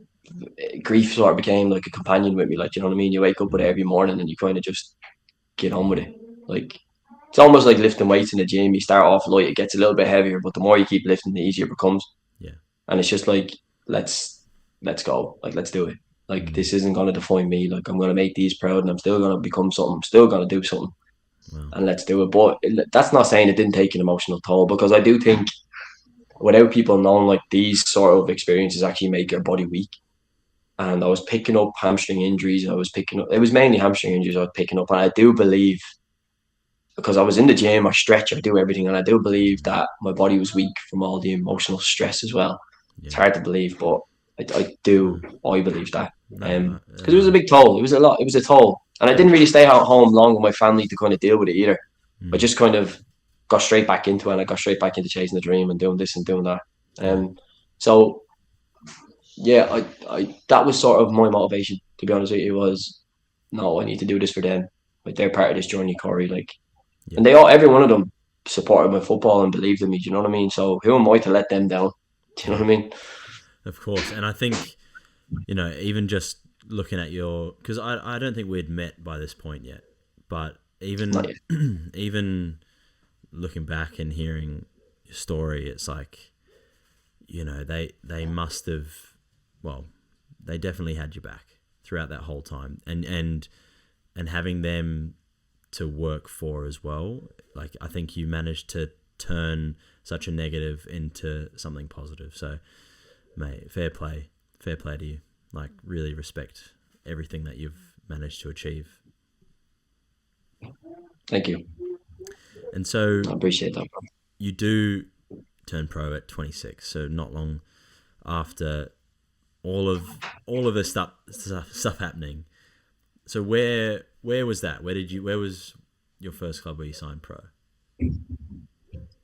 grief sort of became like a companion with me. Like you know what I mean. You wake up with it every morning and you kind of just get on with it. Like it's almost like lifting weights in the gym. You start off light, it gets a little bit heavier, but the more you keep lifting, the easier it becomes. Yeah. And it's just like let's go. Like let's do it. Like this isn't gonna define me. Like I'm gonna make these proud, and I'm still gonna become something. I'm still gonna do something, Wow. and let's do it. But that's not saying it didn't take an emotional toll, because I do think without people knowing, like these sort of experiences actually make your body weak. And I was picking up hamstring injuries. I was picking up. It was mainly hamstring injuries I was picking up, and I do believe, because I was in the gym, I stretch, I do everything, and I do believe that my body was weak from all the emotional stress as well. It's Yeah. hard to believe, but No. I believe that. No. Because it was a big toll. It was a lot. It was a toll, and I didn't really stay at home long with my family to kind of deal with it either. I just kind of got straight back into it, and I got straight back into chasing the dream and doing this and doing that. Yeah. So yeah, I that was sort of my motivation. To be honest with you, was no, I need to do this for them. Like they're part of this journey, Corey. Like, Yeah. and every one of them supported my football and believed in me. Do you know what I mean? So who am I to let them down? Do you know Yeah. what I mean? Of course. And I think, even just looking at because I don't think we'd met by this point yet, but Not even, yet. even looking back and hearing your story, it's like, they must have, well, they definitely had your back throughout that whole time, and having them to work for as well. Like, I think you managed to turn such a negative into something positive. So, mate, fair play to you. Like, really respect everything that you've managed to achieve. Thank you. And so I appreciate that. you do turn pro at 26, so not long after all of this stuff happening. So where was that? Where was your first club where you signed pro?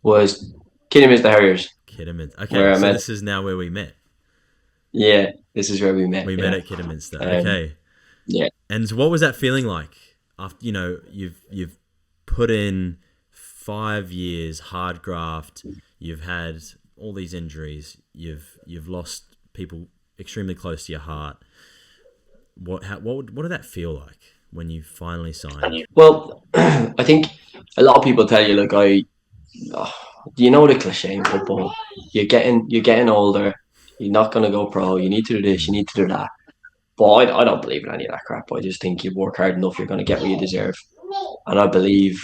Was Kidderminster the Harriers Kidderminster. where Okay, I so met. this is now where we met. Yeah, this is where we met. We met Yeah, at Kidderminster. um, Okay. yeah. And so what was that feeling like after you've put in 5 years hard graft, you've had all these injuries, you've lost people extremely close to your heart. What did that feel like when you finally signed? Well, I think a lot of people tell you like oh, you know the cliche in football. You're getting older. You're not gonna go pro. You need to do this. You need to do that. But I don't believe in any of that crap. I just think you work hard enough, you're gonna get what you deserve. And I believe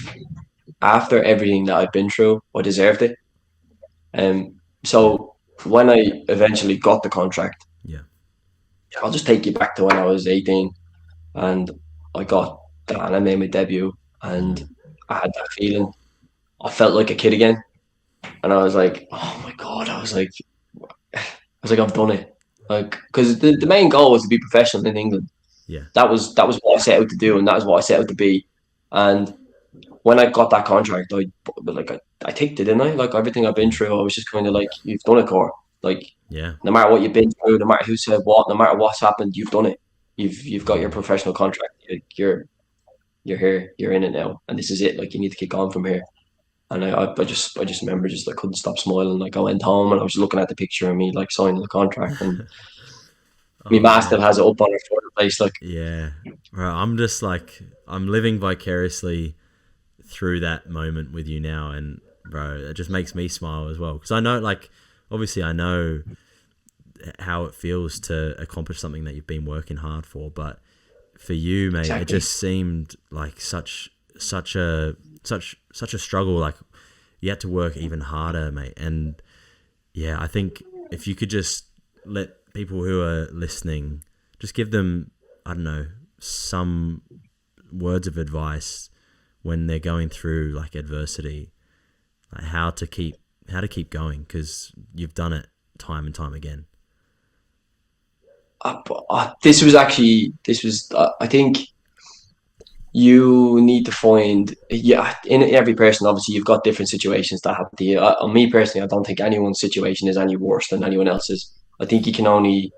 after everything that I've been through, I deserved it. Yeah, So when I eventually got the contract, yeah, I'll just take you back to when I was 18 and I got that and I made my debut and I had that feeling. I felt like a kid again. And I was like, oh my God, I was like, I've done it. Like, because the main goal was to be professional in England. Yeah. That was what I set out to do, and that was what I set out to be. And when I got that contract, I ticked it, didn't I? Like everything I've been through, I was just kind of like, you've done it, Core. Like Yeah. no matter what you've been through, no matter who said what, no matter what's happened, you've done it. You've got your professional contract. You're here. You're in it now, and this is it. Like you need to kick on from here. And I just remember just I couldn't stop smiling. Like I went home and I was looking at the picture of me like signing the contract, and my Oh ma still man. has it up on her fireplace. Like Yeah. Bro, I'm just like I'm living vicariously through that moment with you now, and bro, it just makes me smile as well because I know, like, obviously, I know how it feels to accomplish something that you've been working hard for, but for you, mate, it exactly. just seemed like such a struggle. Like you had to work even harder, mate. And yeah, I think if you could just let people who are listening, just give them, I don't know, some words of advice when they're going through like adversity, like how to keep going because you've done it time and time again. I think you need to find, yeah, in every person obviously you've got different situations that happen to you. Me personally, I don't think anyone's situation is any worse than anyone else's. I think you can only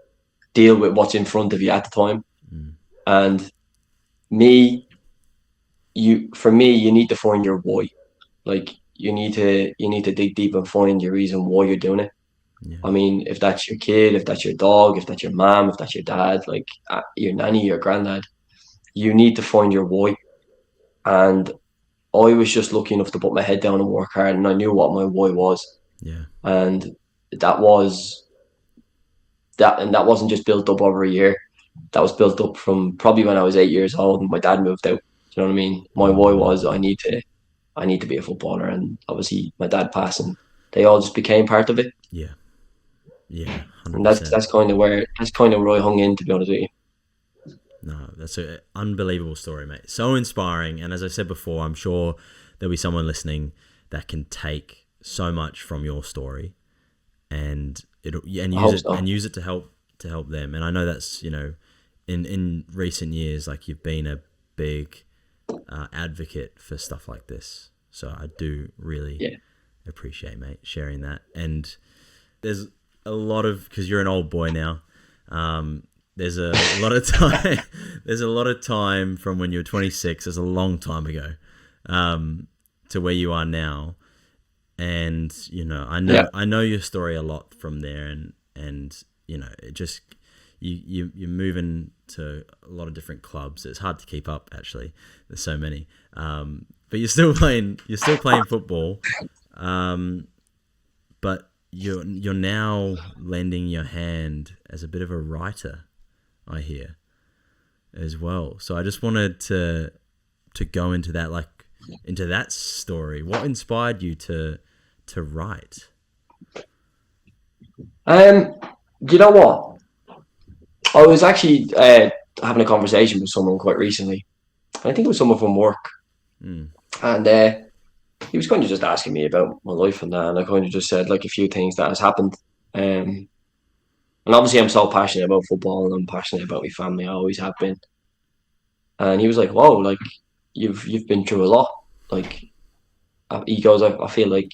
deal with what's in front of you at the time. Mm. And me, for me, you need to find your why. Like you need to dig deep and find your reason why you're doing it. Yeah, I mean, if that's your kid, if that's your dog, if that's your mom, if that's your dad, like your nanny, your granddad, you need to find your why. And I was just lucky enough to put my head down and work hard, and I knew what my why was. yeah, And that was and that wasn't just built up over a year. That was built up from probably when I was 8 years old and my dad moved out. Do you know what I mean? My why was I need to be a footballer, and obviously my dad passed, and they all just became part of it. yeah, yeah, hundred And that's percent. that's kind of where that's kind of where I hung in, to be honest with you. No, that's an unbelievable story, mate. So inspiring, and as I said before, I'm sure there'll be someone listening that can take so much from your story and I hope so. use it to help them. And I know that's in recent years, like you've been a big advocate for stuff like this. So I do really Yeah. appreciate, mate, sharing that. And there's a lot of because you're an old boy now. There's a lot of time. There's a lot of time from when you were 26. There's a long time ago, to where you are now, and Yeah. I know your story a lot from there, and it just you're moving to a lot of different clubs. It's hard to keep up actually. There's so many, but you're still playing football, but you're now lending your hand as a bit of a writer, I hear, as well. So I just wanted to go into that, like into that story. What inspired you to write? Um, you know what? I was actually having a conversation with someone quite recently. I think it was someone from work, Mm, and he was kind of just asking me about my life and that, and I kind of just said like a few things that has happened. Um, and obviously I'm so passionate about football, and I'm passionate about my family. I always have been. And he was like, "Whoa, like you've been through a lot." Like he goes, I feel like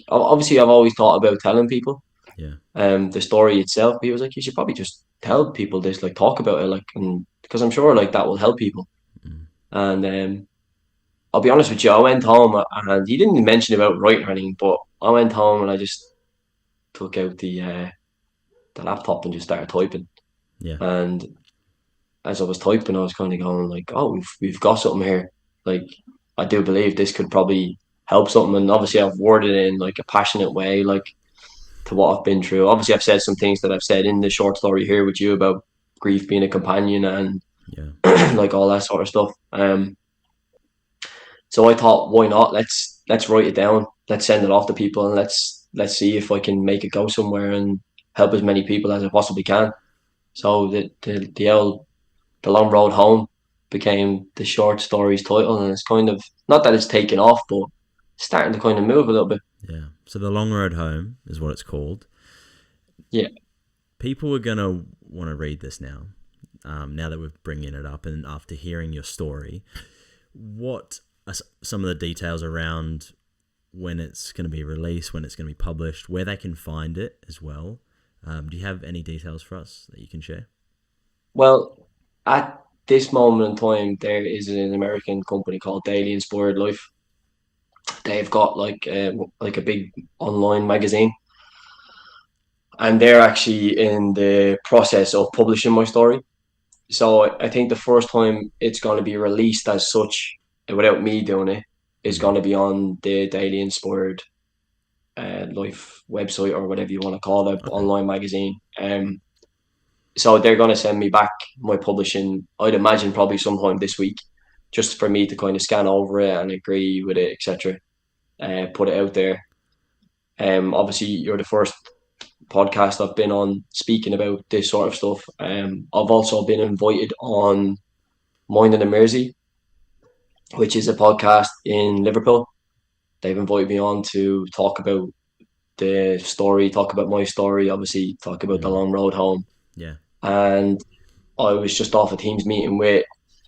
obviously I've always thought about telling people yeah, the story itself. But he was like, "You should probably just tell people this, like talk about it, like, and because I'm sure like that will help people." mm, And I'll be honest with you, I went home and he didn't mention about writing or anything, but I went home and I just took out the laptop and just started typing. yeah, And as I was typing, I was kind of going like, "Oh, we've got something here." Like, I do believe this could probably help something. And obviously, I've worded it in like a passionate way, like to what I've been through. Obviously, I've said some things that I've said in the short story here with you about grief being a companion and yeah, like all that sort of stuff. So I thought, why not? Let's write it down. Let's send it off to people, and let's see if I can make it go somewhere and help as many people as I possibly can. So the long road home became the short stories title, and it's kind of not that it's taken off, but starting to kind of move a little bit. yeah. So the long road home is what it's called. Yeah. People are going to want to read this now, now that we're bringing it up, and after hearing your story. What are some of the details around when it's going to be released, when it's going to be published, where they can find it as well? Do you have any details for us that you can share? Well, at this moment in time, there is an American company called Daily Inspired Life. They've got like a big online magazine, and they're actually in the process of publishing my story. So I think the first time it's going to be released as such, without me doing it, is going to be on the Daily Inspired Life website, or whatever you want to call it, Okay. online magazine. So they're going to send me back my publishing, I'd imagine probably sometime this week, just for me to kind of scan over it and agree with it, etc. Put it out there. Obviously, you're the first podcast I've been on speaking about this sort of stuff. I've also been invited on Mind in the Mersey, which is a podcast in Liverpool. They've invited me on to talk about the story, talk about my story, obviously talk about the long road home. Yeah. And I was just off a Teams meeting with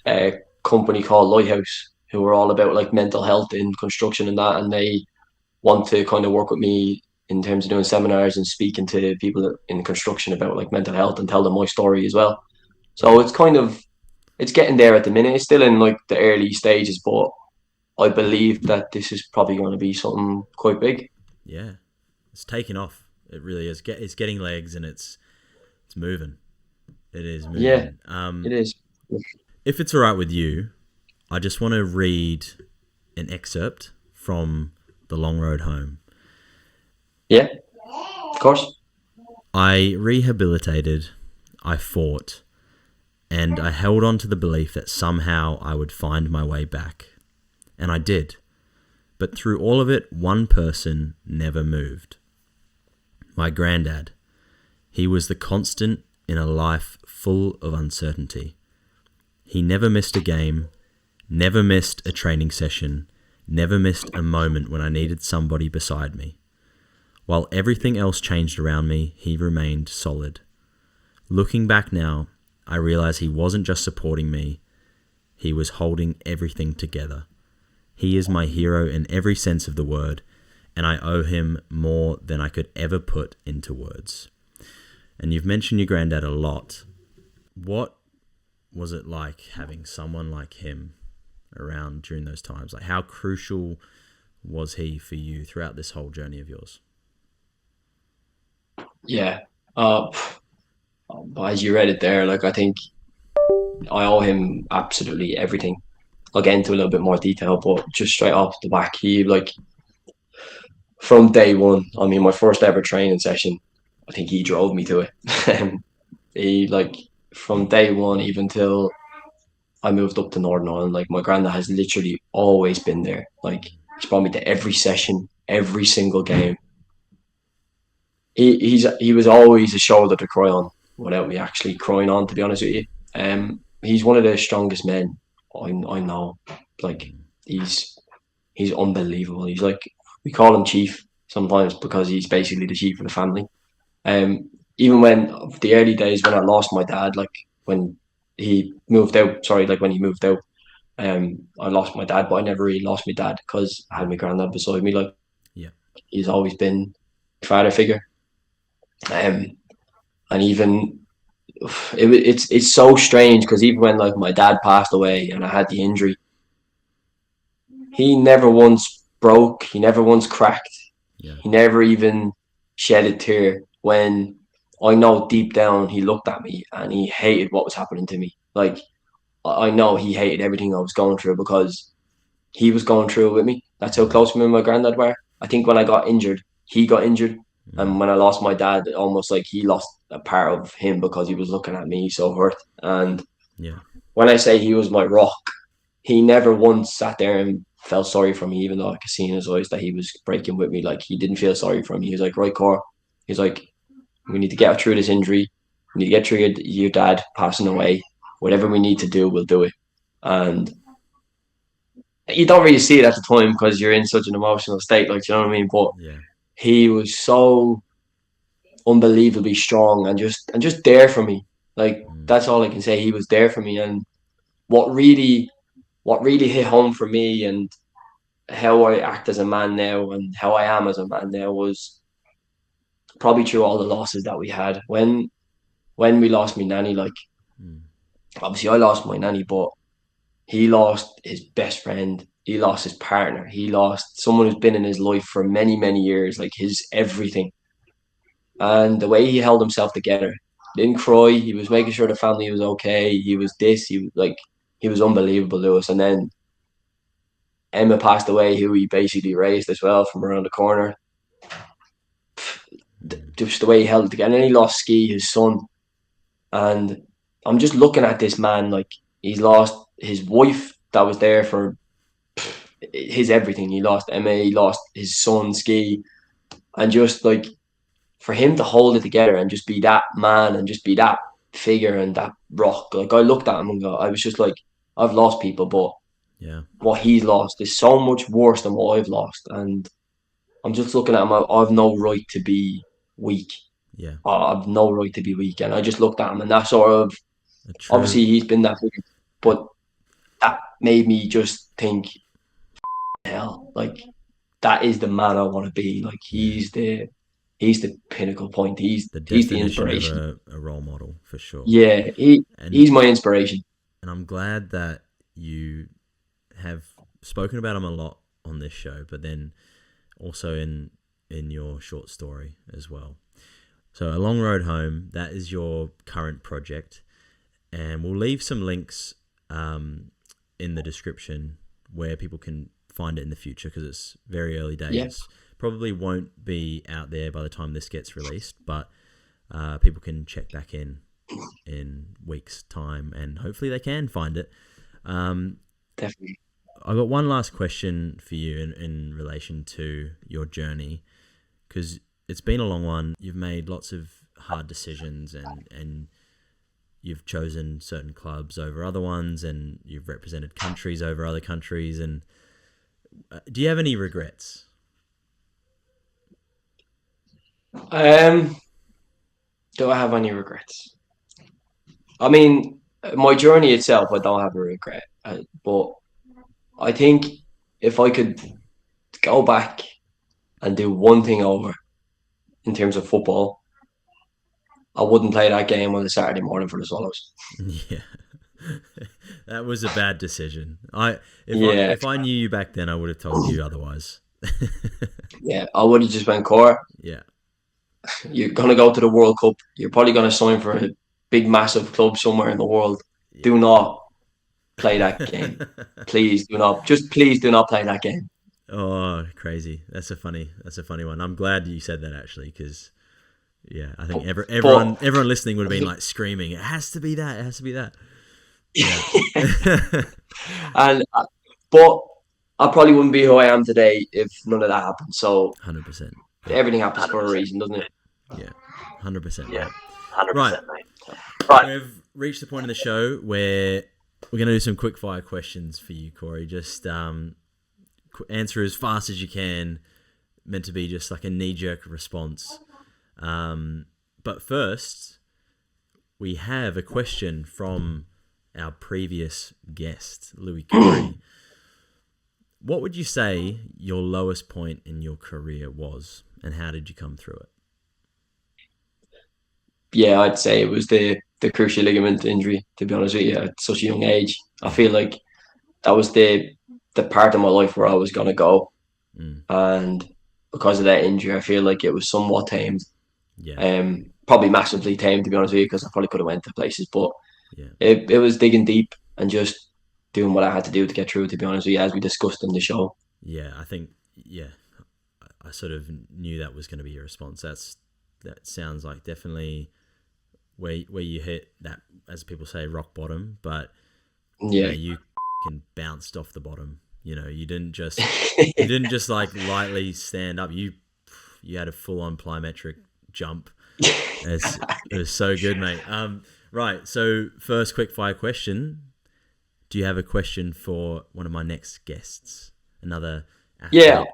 a company called Lighthouse, who are all about like mental health in construction and that, and they want to kind of work with me in terms of doing seminars and speaking to people in construction about like mental health and tell them my story as well. So it's getting there at the minute. It's still in like the early stages, but I believe that this is probably going to be something quite big. Yeah. It's taken off. It really is. It's getting legs, and it's moving. It is moving. Yeah, it is. If it's all right with you, I just want to read an excerpt from The Long Road Home. Yeah, of course. I rehabilitated, I fought, and I held on to the belief that somehow I would find my way back. And I did. But through all of it, one person never moved. My granddad. He was the constant in a life full of uncertainty. He never missed a game, never missed a training session, never missed a moment when I needed somebody beside me. While everything else changed around me, he remained solid. Looking back now, I realize he wasn't just supporting me, he was holding everything together. He is my hero in every sense of the word, and I owe him more than I could ever put into words. And you've mentioned your granddad a lot. What was it like having someone like him around during those times? Like, how crucial was he for you throughout this whole journey of yours? Yeah. As you read it there, like I think I owe him absolutely everything. I'll get into a little bit more detail, but just straight off the back, he like from day one. I mean, my first ever training session, I think he drove me to it. He like from day one, even till I moved up to Northern Ireland, like my granddad has literally always been there. Like he's brought me to every session, every single game. He was always a shoulder to cry on without me actually crying on. To be honest with you, he's one of the strongest men I know. Like he's unbelievable. He's like we call him chief sometimes because he's basically the chief of the family. Even when the early days when I lost my dad, like when he moved out, when he moved out, I lost my dad, but I never really lost my dad because I had my granddad beside me. Like, Yeah. he's always been a father figure. And even it's so strange because even when like my dad passed away and I had the injury, he never once broke, he never once cracked, Yeah. he never even shed a tear when I know deep down he looked at me and he hated what was happening to me. Like I know he hated everything I was going through because he was going through it with me. That's how close me and my granddad were. I think when I got injured, he got injured. And when I lost my dad, almost like he lost a part of him because he was looking at me so hurt. And Yeah. when I say he was my rock, he never once sat there and felt sorry for me, even though I could see in his eyes that he was breaking with me. Like he didn't feel sorry for me. He was like, right, Cor. He's like, we need to get through this injury. We need to get through your dad passing away. Whatever we need to do, we'll do it. And you don't really see it at the time because you're in such an emotional state, like, you know what I mean? But Yeah. he was so unbelievably strong and just there for me. Like that's all I can say. He was there for me, and what really hit home for me and how I act as a man now and how I am as a man now was probably through all the losses that we had. When we lost my nanny, like obviously I lost my nanny, but he lost his best friend. He lost his partner. He lost someone who's been in his life for many, many years, like his everything. And the way he held himself together, didn't cry. He was making sure the family was okay. He was this. He was like, he was unbelievable, Lewis. And then Emma passed away, who he basically raised as well from around the corner. Just the way he held it together. And then he lost Ski, his son. And I'm just looking at this man like he's lost his wife that was there for his everything. He lost Emma, he lost his son, Ski. And just like for him to hold it together and just be that man and just be that figure and that rock. Like I looked at him and I was just like, I've lost people, but what he's lost is so much worse than what I've lost. And I'm just looking at him. I've no right to be weak. I've no right to be weak. And I just looked at him, and that sort of obviously he's been that figure, but that made me just think, hell, like that is the man I want to be. Like he's the pinnacle point. He's the inspiration of a role model for sure. Yeah, he's my inspiration. And I'm glad that you have spoken about him a lot on this show, but then also in your short story as well. So A Long Road Home, that is your current project, and we'll leave some links in the description where people can find it in the future because it's very early days. Yeah. Probably won't be out there by the time this gets released, but people can check back in weeks' time and hopefully they can find it. Definitely. I got one last question for you in relation to your journey, because it's been a long one. You've made lots of hard decisions and you've chosen certain clubs over other ones and you've represented countries over other countries. And do you have any regrets? Do I have any regrets? I mean, my journey itself, I don't have a regret. But I think if I could go back and do one thing over in terms of football, I wouldn't play that game on a Saturday morning for the Swallows. Yeah, that was a bad decision. If I knew you back then, I would have told you otherwise. Yeah, I would have just went, Cora. Yeah. You're going to go to the World Cup. You're probably going to sign for a big, massive club somewhere in the world. Yeah. Do not play that game. Please do not. Just please do not play that game. Oh, crazy. That's a funny one. I'm glad you said that actually, because I think everyone listening would have been like screaming, it has to be that. It has to be that. Yeah. But I probably wouldn't be who I am today if none of that happened. So 100%. Everything happens for a reason, doesn't it? Yeah, 100%. Yeah, 100%. Right. We've reached the point of the show where we're going to do some quick fire questions for you, Corey. Just answer as fast as you can. Meant to be just like a knee-jerk response. But first, we have a question from our previous guest, Louis Corey. What would you say your lowest point in your career was, and how did you come through it? Yeah, I'd say it was the cruciate ligament injury, to be honest with you, at such a young age. I feel like that was the part of my life where I was going to go. And because of that injury, I feel like it was somewhat tamed. Yeah. Probably massively tamed, to be honest with you, because I probably could have went to places, but it was digging deep and just doing what I had to do to get through, to be honest with you, as we discussed in the show. Yeah, I think, I sort of knew that was going to be your response. That sounds like definitely where you hit that, as people say, rock bottom, but you bounced off the bottom. You didn't just like lightly stand up. You had a full on plyometric jump. It was so good, mate. Right. So first quick fire question. Do you have a question for one of my next guests? Another athlete? Yeah.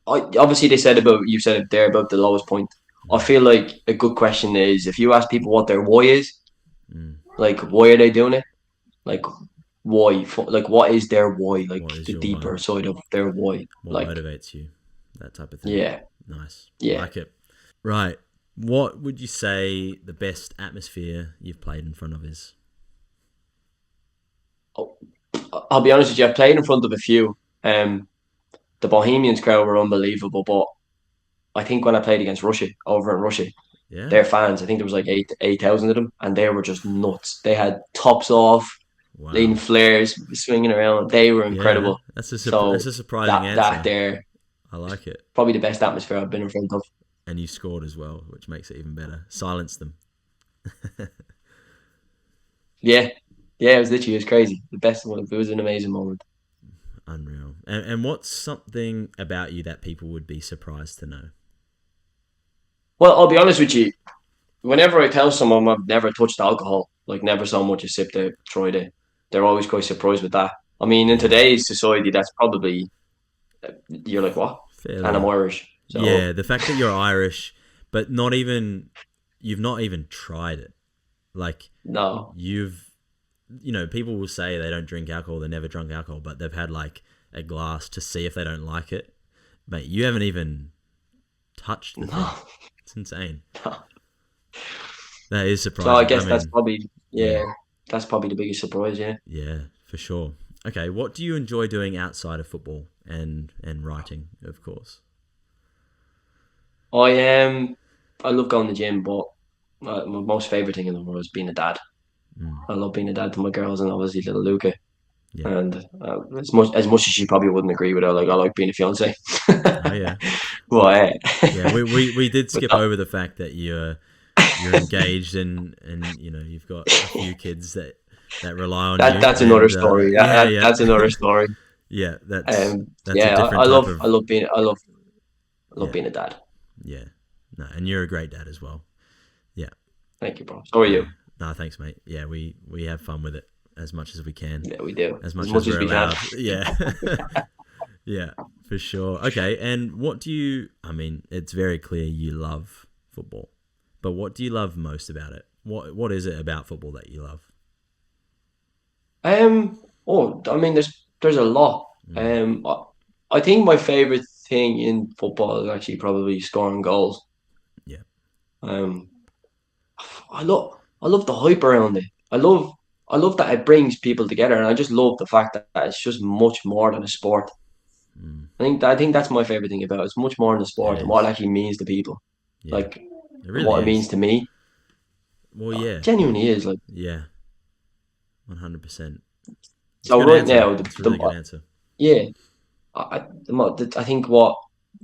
Obviously, you said it there about the lowest point. I feel like a good question is if you ask people what their why is, Mm. like why are they doing it? Like why? Like what is their why? Like What is the your why? deeper side of their why. What Like motivates you? That type of thing. yeah, Nice. yeah. Like it. Right. What would you say the best atmosphere you've played in front of is? Oh, I'll be honest with you. I've played in front of a few. Um, the Bohemians crowd were unbelievable, but I think when I played against Russia over in Russia, Yeah. their fans, I think there was like 8,000 of them, and they were just nuts. They had tops off, leading Wow. flares, swinging around. They were Yeah. incredible. That's So a surprising that answer. there I like it. probably the best atmosphere I've been in front of. And you scored as well, which makes it even better. Silence them. Yeah, yeah, it was crazy. The best one. It was an amazing moment. Unreal. And what's something about you that people would be surprised to know? Well, I'll be honest with you. Whenever I tell someone I've never touched alcohol, like never so much as sipped it, tried it, they're always quite surprised with that. I mean, in Yeah. today's society, that's probably you're like, what? And I'm Fairly. Irish, Yeah. so The fact that you're Irish, but you've not even tried it. Like, no. people will say they don't drink alcohol, they never drunk alcohol, but they've had like a glass to see if they don't like it. Mate, you haven't even touched the thing. No. It's insane. No. That is So I surprising. guess that's probably yeah, that's probably the biggest surprise. Yeah, yeah, for sure. Okay, what do you enjoy doing outside of football and writing, of course? I am. I love going to the gym, but my most favorite thing in the world is being a dad. Mm, I love being a dad to my girls and obviously little Luca. yeah. And as much as she probably wouldn't agree with it, like I like being a fiance. Oh yeah. But Yeah, we did but skip over the fact that you're engaged and you've got a few kids that rely on you that's another and story. yeah, yeah. That's another story. Yeah, that's a Yeah, different type of I love yeah, being a dad. yeah. No, and you're a great dad as well. Yeah. Thank you, bro. So are Yeah. you? No, thanks, mate. Yeah, we have fun with it as much as we can, Yeah, we do. as As much much as as we're we can. allowed. Yeah. Yeah, for sure. Okay, and I mean, it's very clear you love football, but what do you love most about it? What is it about football that you love? I mean, there's a lot. Mm, I think my favorite thing in football is actually probably scoring goals. yeah. Um, I love the hype around it. I love that it brings people together, and I just love the fact that it's just much more than a sport. Mm, I think that's my favorite thing about it. It's much more than a it sport and what it is. actually means to people. Yeah, Like it really what it is. means to me. Well, yeah, Genuinely is like yeah, 100%. It's a so good right answer. now. It's a really good answer. Yeah, I think what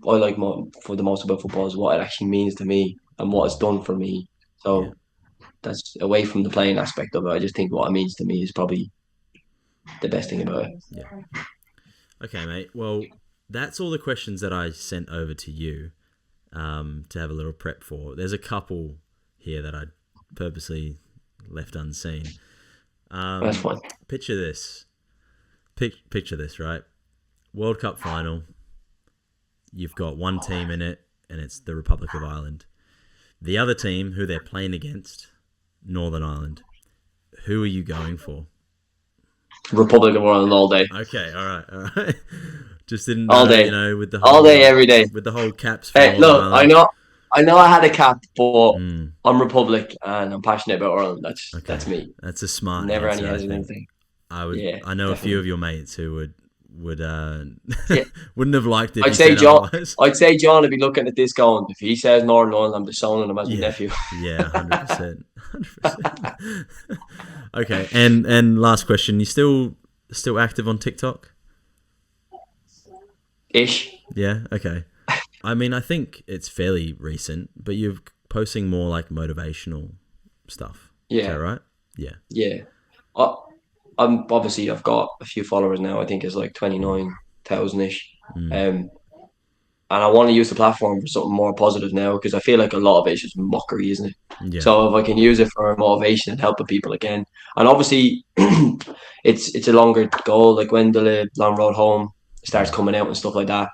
I like for the most about football is what it actually means to me and what it's Mm, done for me. yeah, So that's away from the playing aspect of it. I just think what it means to me is probably the best thing about it. yeah. Okay, mate. Well, that's all the questions that I sent over to you to have a little prep for. There's a couple here that I purposely left unseen. That's fine. Picture this. Picture this, right? World Cup final. You've got one team in it, and it's the Republic of Ireland. The other team, who they're playing against, Northern Ireland. Who are you going for? Republic of Ireland all day, Okay, all right. Just didn't all know, day, with the all day, whole every day. caps for Hey, Northern look, Ireland. I know, I had a cap, but Mm, I'm Republic and I'm passionate about Ireland. That's okay, me. that's a smart Never any answer, I think. hesitancy. I would. Yeah, I know a few definitely. of your mates who would Yeah, wouldn't have liked it if I'd you say said John. otherwise. I'd say John would be looking at this going. If he says Northern Ireland, I'm disowning him as my Yeah, nephew. yeah, 100%, 100%. Okay, and last question: you still active on TikTok? Ish. Yeah. Okay. I mean, I think it's fairly recent, but you're posting more like motivational stuff. Is that Yeah, right? Yeah. yeah. I, I've got a few followers now. I think it's like Mm, 29,000 ish. mm, Um, and I want to use the platform for something more positive now because I feel like a lot of it's just mockery, isn't it? yeah. So if I can use it for motivation and helping people again, and obviously it's a longer goal. Like when the long road home starts Mm, coming out and stuff like that,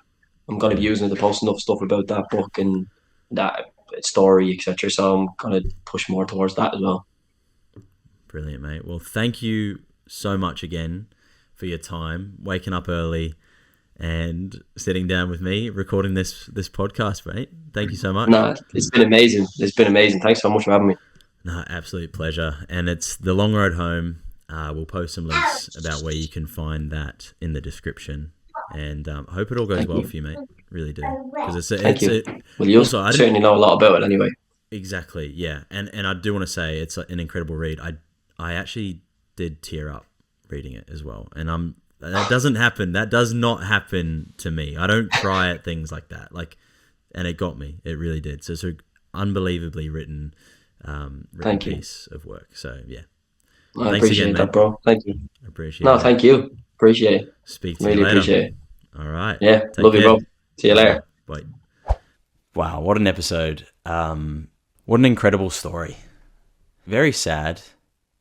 I'm going to be mm, using it to post enough stuff about that book and that story, etc. So I'm gonna push more towards that as well. Brilliant, mate. Well, thank you so much again for your time, waking up early and sitting down with me, recording this podcast, mate. Thank you so much. No, it's been amazing. It's been amazing. Thanks so much for having me. No, absolute pleasure. And it's The Long Road Home. We'll post some links about where you can find that in the description. And I hope it all goes well for you, mate. Really do. Because Thank you. Well, you'll certainly know a lot about it anyway. Exactly, yeah. And I do want to say it's an incredible read. I actually did tear up reading it as well. And that doesn't happen. That does not happen to me. I don't cry at things like that. And it got me. It really did. So it's an unbelievably written piece of work. So yeah. I appreciate that, bro. Thank you. Appreciate it. No, it. thank you. Appreciate it. Speak to you later. Really appreciate it. All right. Yeah, love you, bro. See you later. Bye. Wow, what an episode. What an incredible story. Very sad.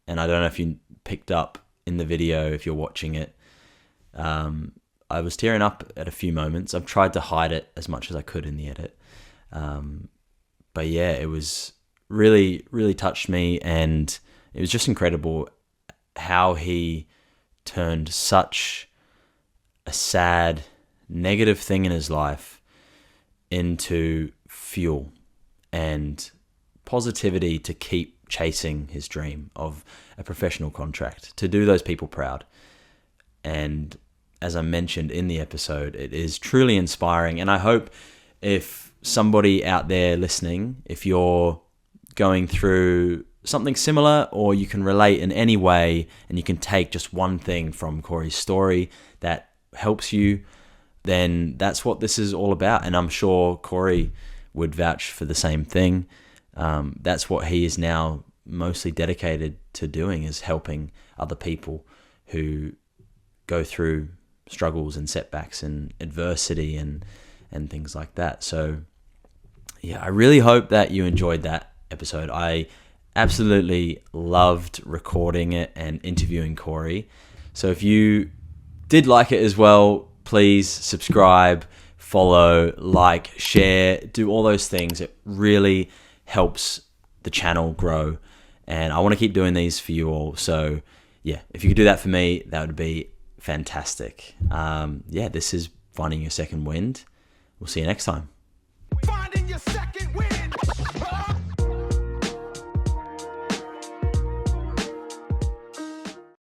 And I don't know if you picked up in the video, if you're watching it. I was tearing up at a few moments. I've tried to hide it as much as I could in the edit. But yeah, it was really, really touched me. And it was just incredible how he turned such a sad, negative thing in his life into fuel and positivity to keep chasing his dream of a professional contract, to do those people proud. And as I mentioned in the episode, it is truly inspiring. And I hope if somebody out there listening, if you're going through something similar or you can relate in any way and you can take just one thing from Correy's story that helps you, then that's what this is all about. And I'm sure Correy would vouch for the same thing. That's what he is now mostly dedicated to doing, is helping other people who go through struggles and setbacks and adversity and things like that. So yeah, I really hope that you enjoyed that episode. I absolutely loved recording it and interviewing Correy. So if you did like it as well, please subscribe, follow, like, share, do all those things. It really helps the channel grow. And I want to keep doing these for you all. So yeah, if you could do that for me, that would be fantastic. Yeah, this is Finding Your Second Wind. We'll see you next time. Finding your second